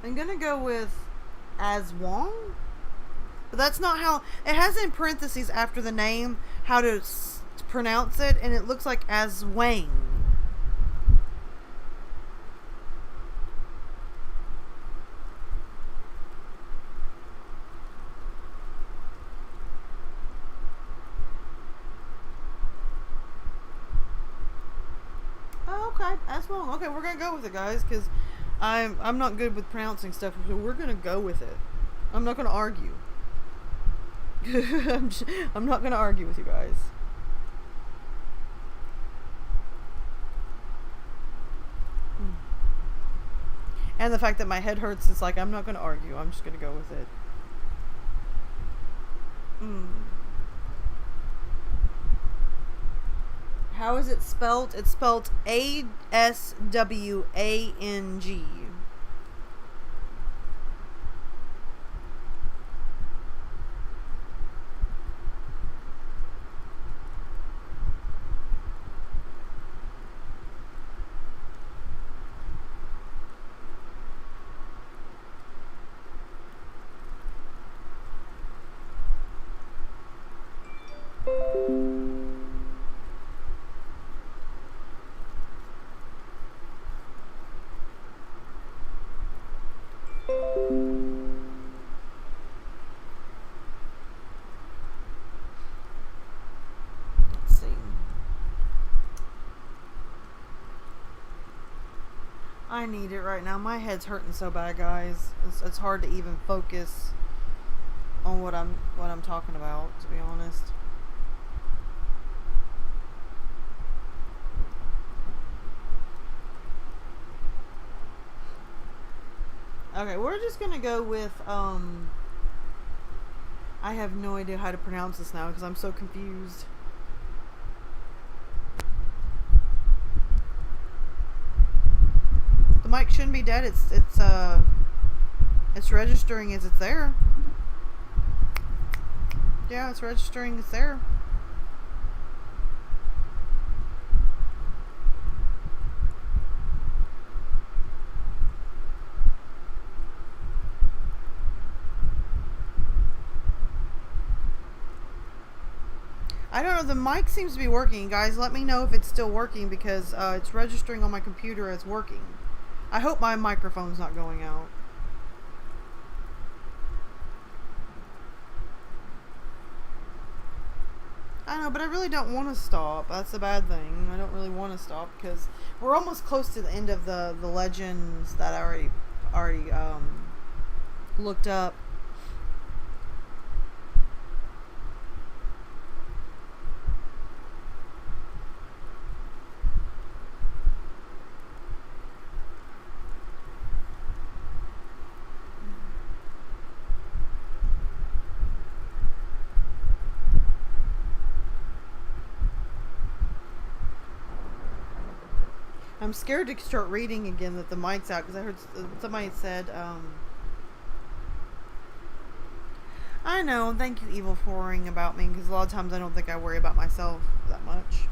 I'm going to go with as Wong. But that's not how. It has in parentheses after the name how to pronounce it, and it looks like as Wang. Oh, okay, as Wong. Okay, we're gonna go with it, guys, because I'm not good with pronouncing stuff, so we're gonna go with it. I'm not gonna argue. I'm not gonna argue with you guys. And the fact that my head hurts, it's like I'm not gonna argue. I'm just gonna go with it. How is it spelled? It's spelled Aswang. Let's see. I need it right now. My head's hurting so bad, guys. It's hard to even focus on what I'm talking about, to be honest. Okay, we're just gonna go with I have no idea how to pronounce this now because I'm so confused. The mic shouldn't be dead. It's registering as it's there. Yeah, it's registering it's there. I don't know, the mic seems to be working. Guys, let me know if it's still working because it's registering on my computer as working. I hope my microphone's not going out. I know, but I really don't want to stop. That's the bad thing. I don't really want to stop because we're almost close to the end of the legends that I already looked up. I'm scared to start reading again that the mic's out because I heard somebody said, I know, thank you, Evil, for worrying about me because a lot of times I don't think I worry about myself that much.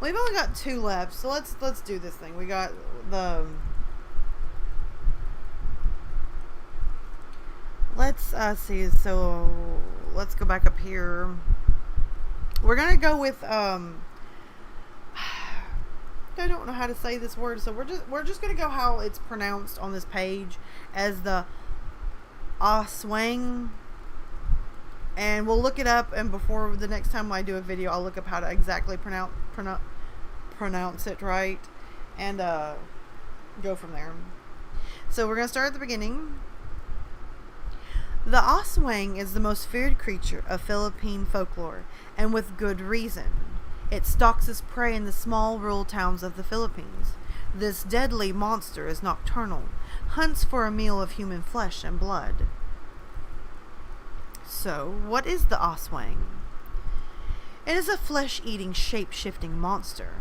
We've only got 2 left, so let's do this thing. We got the. Let's see. So let's go back up here. We're gonna go with I don't know how to say this word, so we're just gonna go how it's pronounced on this page as the Oswang, and we'll look it up. And before the next time I do a video, I'll look up how to exactly pronounce it right, and go from there. So we're gonna start at the beginning. The Oswang is the most feared creature of Philippine folklore, and with good reason. It stalks its prey in the small rural towns of the Philippines. This deadly monster is nocturnal, hunts for a meal of human flesh and blood. So, what is the Oswang? It is a flesh-eating, shape-shifting monster.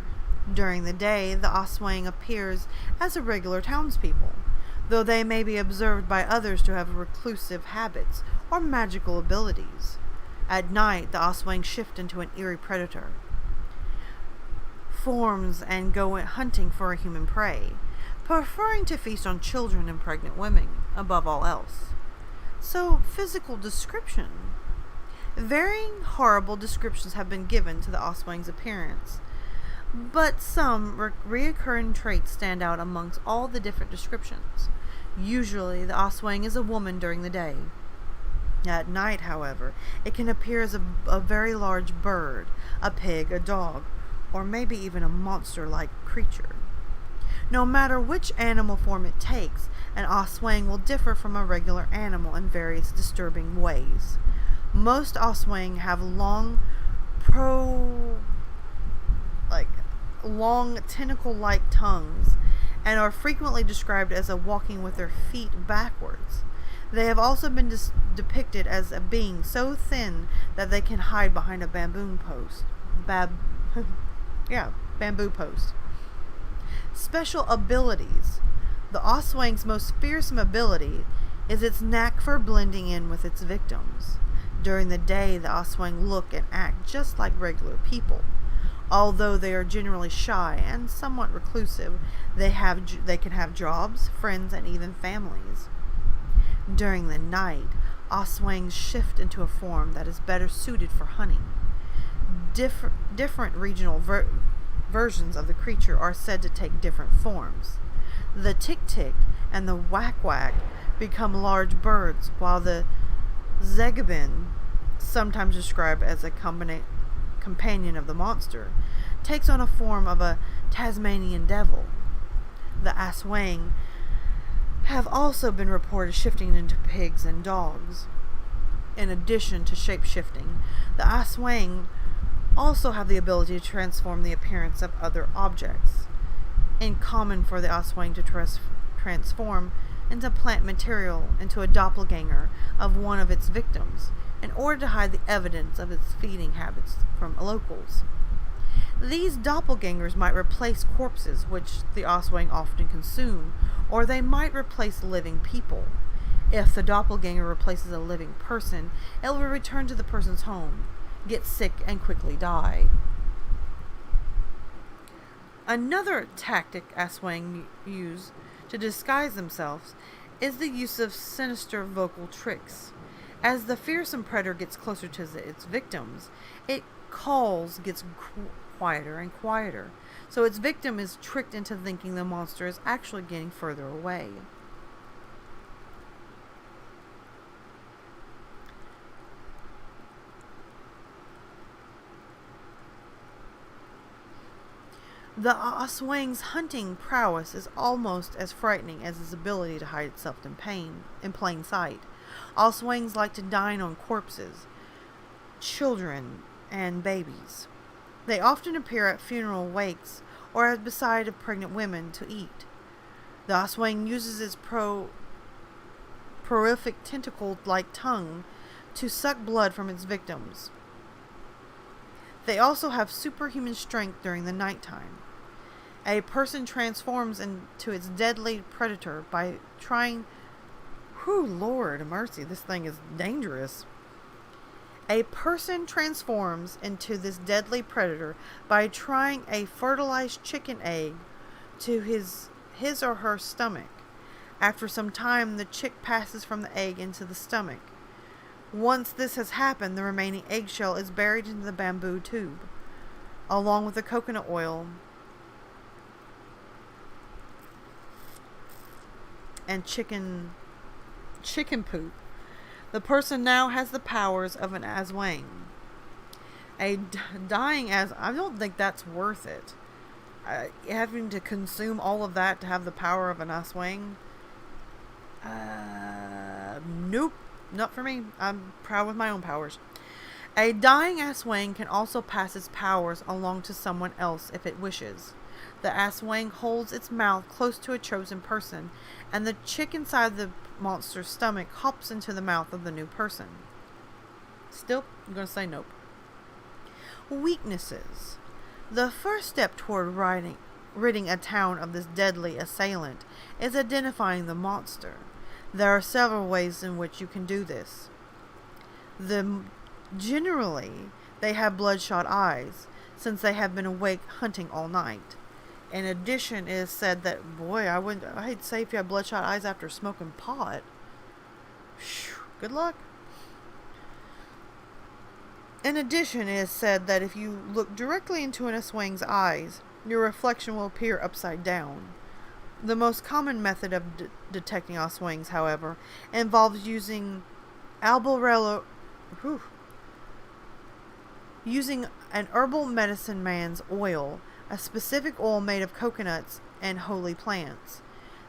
During the day, the Oswang appears as a regular townspeople, though they may be observed by others to have reclusive habits or magical abilities. At night, the Oswang shift into an eerie predator, forms and go hunting for a human prey, preferring to feast on children and pregnant women above all else. So, physical description. Varying horrible descriptions have been given to the Oswang's appearance, but some reoccurring traits stand out amongst all the different descriptions. Usually, the Oswang is a woman during the day. At night, however, it can appear as a very large bird, a pig, a dog, or maybe even a monster-like creature. No matter which animal form it takes, an Oswang will differ from a regular animal in various disturbing ways. Most Oswang have long tentacle-like tongues, and are frequently described as walking with their feet backwards. They have also been depicted as a being so thin that they can hide behind a bamboo post. Bamboo post. Special abilities. The Oswang's most fearsome ability is its knack for blending in with its victims. During the day, the Oswang look and act just like regular people. Although they are generally shy and somewhat reclusive, they can have jobs, friends, and even families. During the night, Oswangs shift into a form that is better suited for hunting. Different regional versions of the creature are said to take different forms. The tik-tik and the whack-whack become large birds, while the zegabin, sometimes described as a companion of the monster, takes on a form of a Tasmanian devil. The Oswang have also been reported shifting into pigs and dogs. In addition to shape-shifting, the Oswang also have the ability to transform the appearance of other objects. In common for the Oswang to transform into plant material into a doppelganger of one of its victims, in order to hide the evidence of its feeding habits from locals. These doppelgangers might replace corpses, which the Oswang often consume, or they might replace living people. If the doppelganger replaces a living person, it will return to the person's home, get sick, and quickly die. Another tactic Oswang use to disguise themselves is the use of sinister vocal tricks. As the fearsome predator gets closer to its victims, its calls gets quieter and quieter, so its victim is tricked into thinking the monster is actually getting further away. The Oswang's hunting prowess is almost as frightening as his ability to hide itself in plain sight. Oswangs like to dine on corpses, children, and babies. They often appear at funeral wakes or beside of pregnant women to eat. The Oswang uses its prolific tentacle-like tongue to suck blood from its victims. They also have superhuman strength during the nighttime. A person transforms into its deadly predator by trying... Whew, Lord mercy, this thing is dangerous. A person transforms into this deadly predator by trying a fertilized chicken egg to his or her stomach. After some time, the chick passes from the egg into the stomach. Once this has happened, the remaining eggshell is buried into the bamboo tube, along with the coconut oil and chicken poop. The person now has the powers of an Aswang. Dying as... I don't think that's worth it. Having to consume all of that to have the power of an Aswang? Nope. Not for me. I'm proud with my own powers. A dying Aswang can also pass its powers along to someone else if it wishes. The Aswang holds its mouth close to a chosen person, and the chick inside the monster's stomach hops into the mouth of the new person. Still, I'm going to say nope. Weaknesses. The first step toward ridding a town of this deadly assailant is identifying the monster. There are several ways in which you can do this. Generally, they have bloodshot eyes, since they have been awake hunting all night. In addition, it is said that, boy, I'd say if you have bloodshot eyes after smoking pot. Whew, good luck. In addition, it is said that if you look directly into an Aswang's eyes, your reflection will appear upside down. The most common method of detecting Aswangs, however, involves using using an herbal medicine man's oil, a specific oil made of coconuts and holy plants.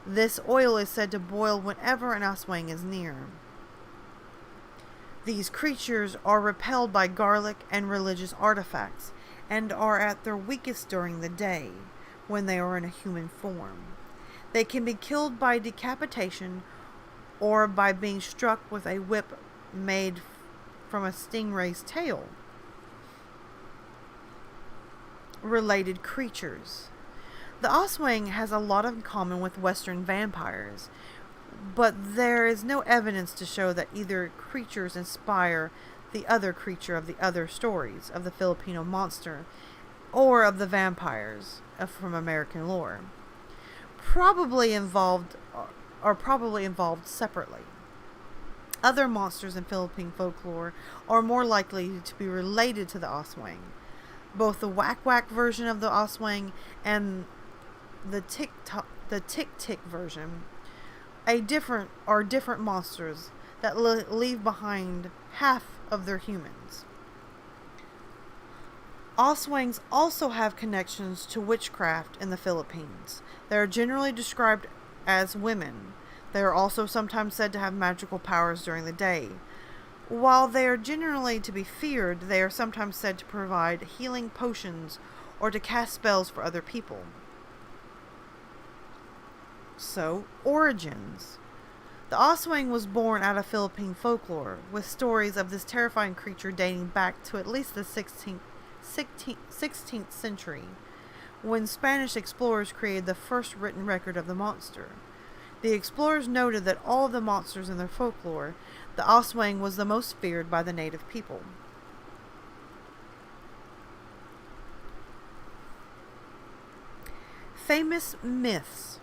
This oil is said to boil whenever an Aswang is near. These creatures are repelled by garlic and religious artifacts, and are at their weakest during the day, when they are in a human form. They can be killed by decapitation or by being struck with a whip made from a stingray's tail. Related creatures. The Aswang has a lot in common with Western vampires, but there is no evidence to show that either creatures inspire the other creature of the other stories of the Filipino monster or of the vampires from American lore. Probably involved separately. Other monsters in Philippine folklore are more likely to be related to the Aswang. Both the Whack Whack version of the Aswang and the Tick Tick version are different monsters that leave behind half of their humans. Aswangs also have connections to witchcraft in the Philippines. They are generally described as women. They are also sometimes said to have magical powers during the day. While they are generally to be feared, they are sometimes said to provide healing potions or to cast spells for other people. So, origins. The Aswang was born out of Philippine folklore, with stories of this terrifying creature dating back to at least the 16th century, when Spanish explorers created the first written record of the monster. The explorers noted that all of the monsters in their folklore, the Aswang was the most feared by the native people. Famous myths.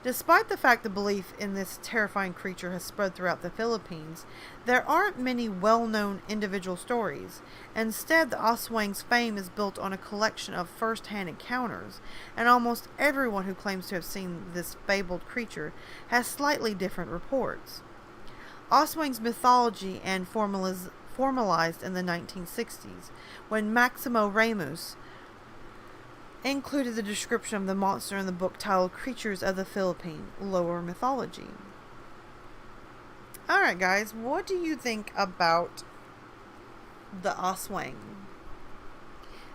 Despite the fact the belief in this terrifying creature has spread throughout the Philippines, there aren't many well-known individual stories. Instead, the Aswang's fame is built on a collection of first-hand encounters, and almost everyone who claims to have seen this fabled creature has slightly different reports. Aswang's mythology and formalized in the 1960s, when Maximo Ramos included the description of the monster in the book titled Creatures of the Philippine Lower Mythology. Alright guys, what do you think about the Aswang?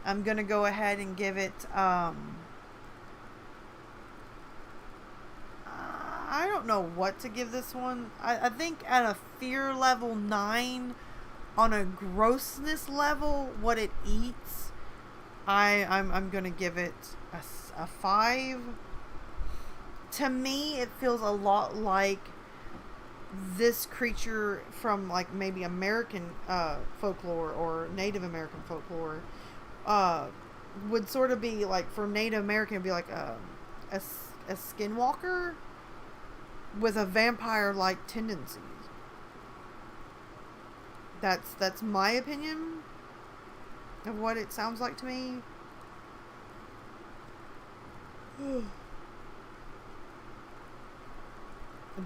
I'm going to go ahead and give it, I don't know what to give this one. I think at a fear level 9, on a grossness level, what it eats, I'm going to give it a 5. To me, it feels a lot like this creature from like maybe American folklore or Native American folklore uh, would sort of be like, for Native American, it'd be like a skinwalker with a vampire-like tendencies. That's my opinion of what it sounds like to me.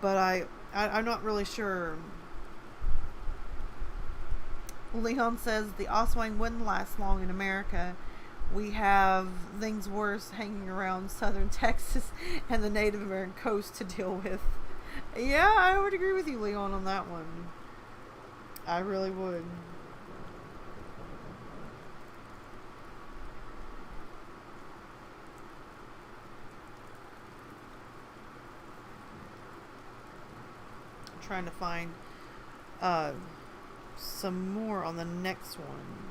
But I'm not really sure. Leon says the Oswine wouldn't last long in America. We have things worse hanging around southern Texas and the Native American coast to deal with. Yeah, I would agree with you, Leon, on that one. I really would. I'm trying to find some more on the next one.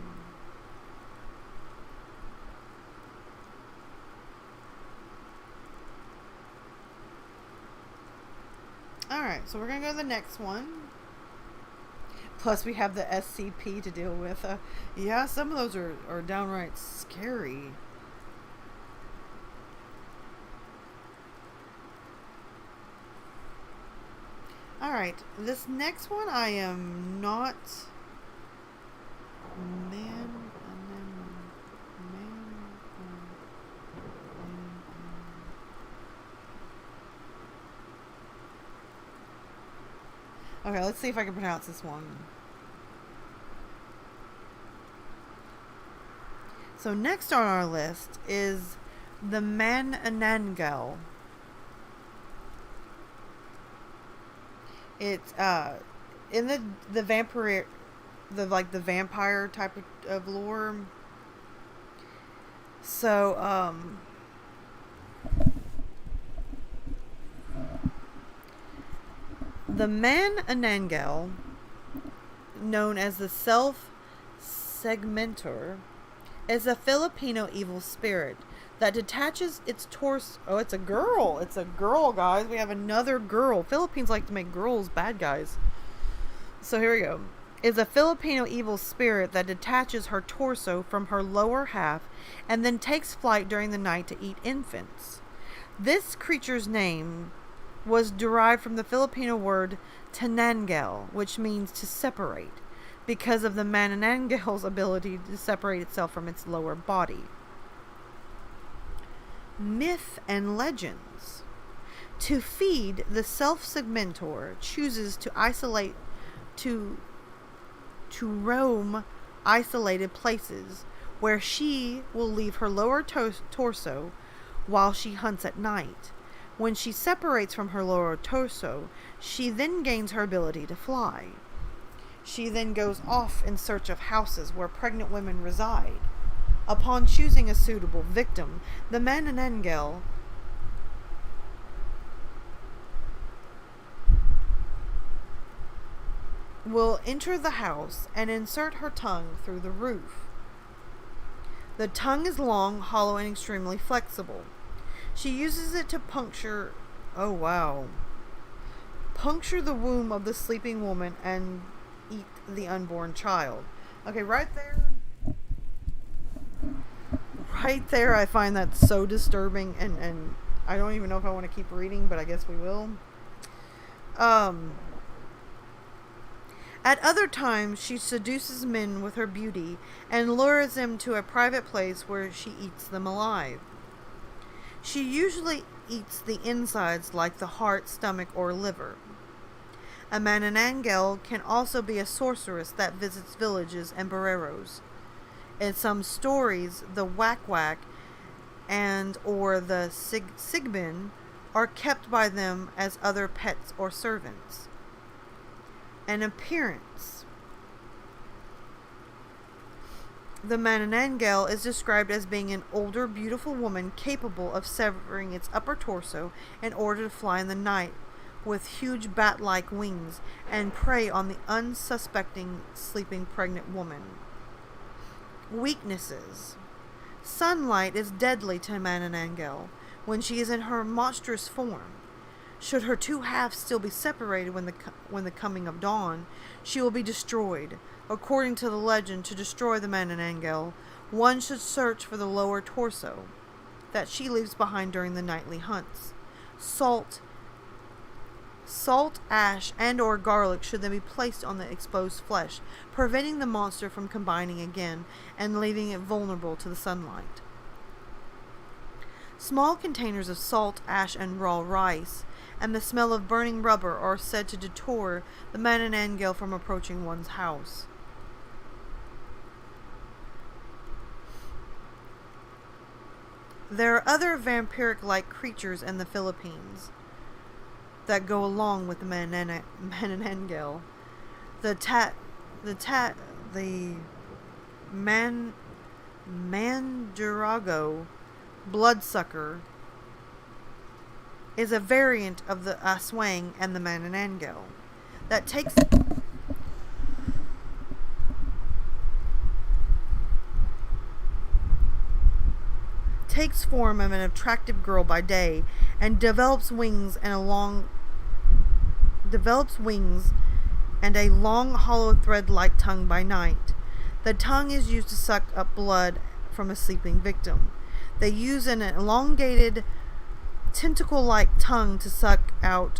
Alright, so we're going to go to the next one. Plus we have the SCP to deal with. Yeah, some of those are downright scary. Alright, this next one I am not... Okay, let's see if I can pronounce this one. So next on our list is the Mananangel. It's in the vampire, the vampire type of lore. So the Mananangel, known as the Self-Segmentor, is a Filipino evil spirit that detaches its torso. Oh, it's a girl. It's a girl, guys. We have another girl. Philippines like to make girls bad guys. So here we go. Is a Filipino evil spirit that detaches her torso from her lower half and then takes flight during the night to eat infants. This creature's name was derived from the Filipino word tanangel, which means to separate, because of the Mananangel's ability to separate itself from its lower body. Myth and legends. To feed, the Self-Segmentor chooses to isolate, to roam isolated places where she will leave her lower torso while she hunts at night. When she separates from her lower torso, she then gains her ability to fly. She then goes off in search of houses where pregnant women reside. Upon choosing a suitable victim, the Mananangel will enter the house and insert her tongue through the roof. The tongue is long, hollow, and extremely flexible. She uses it to puncture... Oh, wow. Puncture the womb of the sleeping woman and eat the unborn child. Okay, right there. Right there, I find that so disturbing, and I don't even know if I want to keep reading, but I guess we will. At other times, she seduces men with her beauty and lures them to a private place where she eats them alive. She usually eats the insides like the heart, stomach, or liver. A Mananangel can also be a sorceress that visits villages and boreros. In some stories, the Wak-Wak and or the Sigbin are kept by them as other pets or servants. An appearance. The Mananangel is described as being an older, beautiful woman capable of severing its upper torso in order to fly in the night with huge bat-like wings and prey on the unsuspecting, sleeping pregnant woman. Weaknesses. Sunlight is deadly to Mananangel when she is in her monstrous form. Should her two halves still be separated when the coming of dawn, she will be destroyed. According to the legend, to destroy the Mananangel, one should search for the lower torso that she leaves behind during the nightly hunts. Salt, ash, and or garlic should then be placed on the exposed flesh, preventing the monster from combining again and leaving it vulnerable to the sunlight. Small containers of salt, ash, and raw rice and the smell of burning rubber are said to deter the Mananangel from approaching one's house. There are other vampiric-like creatures in the Philippines that go along with the Mananangel. The Mandurago bloodsucker is a variant of the Aswang and the Mananangel that takes form of an attractive girl by day and develops wings and a long hollow thread-like tongue by night. The tongue is used to suck up blood from a sleeping victim. They use an elongated tentacle-like tongue to suck out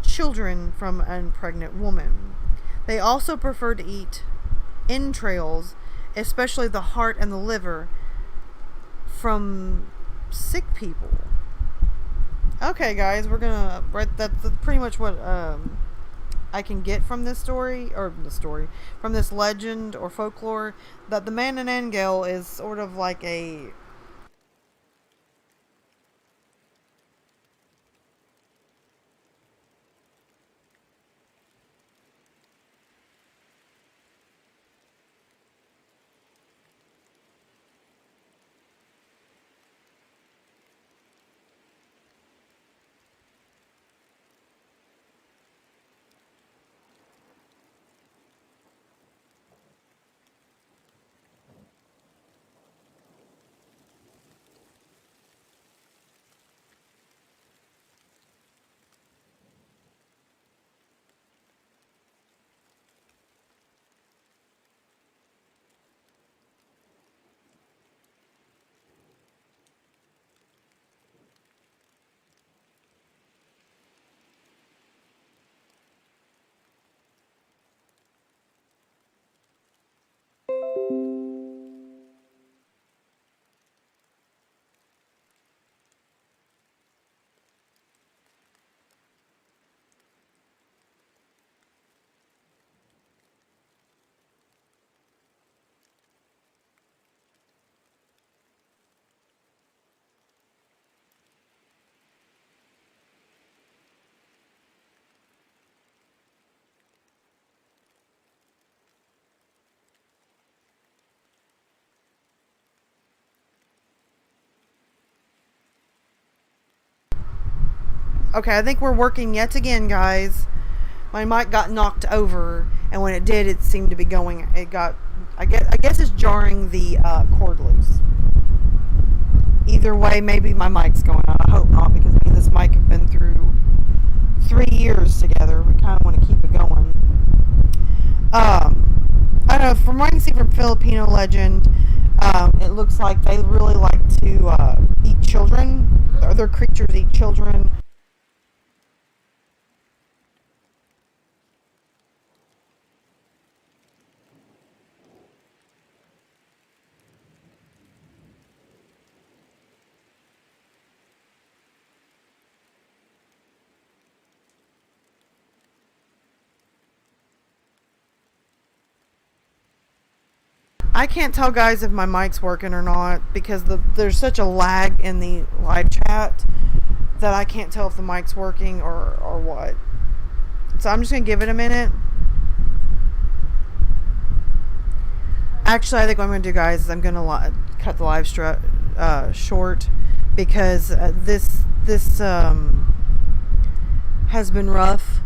children from an pregnant woman. They also prefer to eat entrails, especially the heart and the liver, from sick people. Okay, guys, we're gonna that's pretty much what I can get from this from this legend or folklore, that the Mananangel is sort of like a Okay, I think we're working yet again, guys. My mic got knocked over, and when it did, it seemed to be going. I guess it's jarring the cord loose. Either way, maybe my mic's going out. I hope not, because me and this mic have been through 3 years together. We kind of want to keep it going. I don't know. From what I can see from Filipino legend, it looks like they really like to eat children. Other creatures eat children. I can't tell, guys, if my mic's working or not, because there's such a lag in the live chat that I can't tell if the mic's working or what. So I'm just going to give it a minute. Actually, I think what I'm going to do, guys, is I'm going to cut the live short, because this has been rough.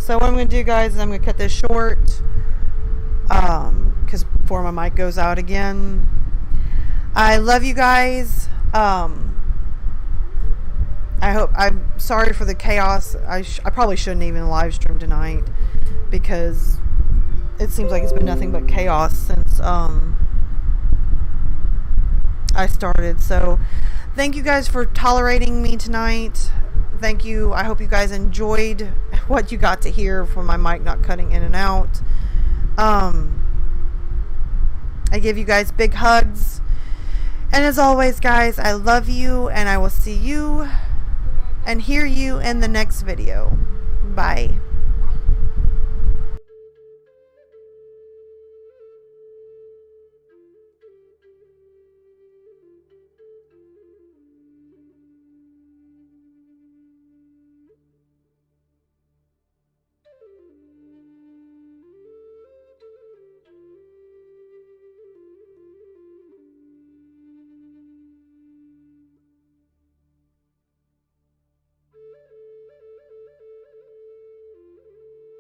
So what I'm going to do, guys, is I'm going to cut this short, because before my mic goes out again. I love you guys. I'm sorry for the chaos. I probably shouldn't even live stream tonight because it seems like it's been nothing but chaos since I started. So thank you guys for tolerating me tonight. Thank you. I hope you guys enjoyed what you got to hear from my mic not cutting in and out. I give you guys big hugs. And as always, guys, I love you, and I will see you and hear you in the next video. Bye.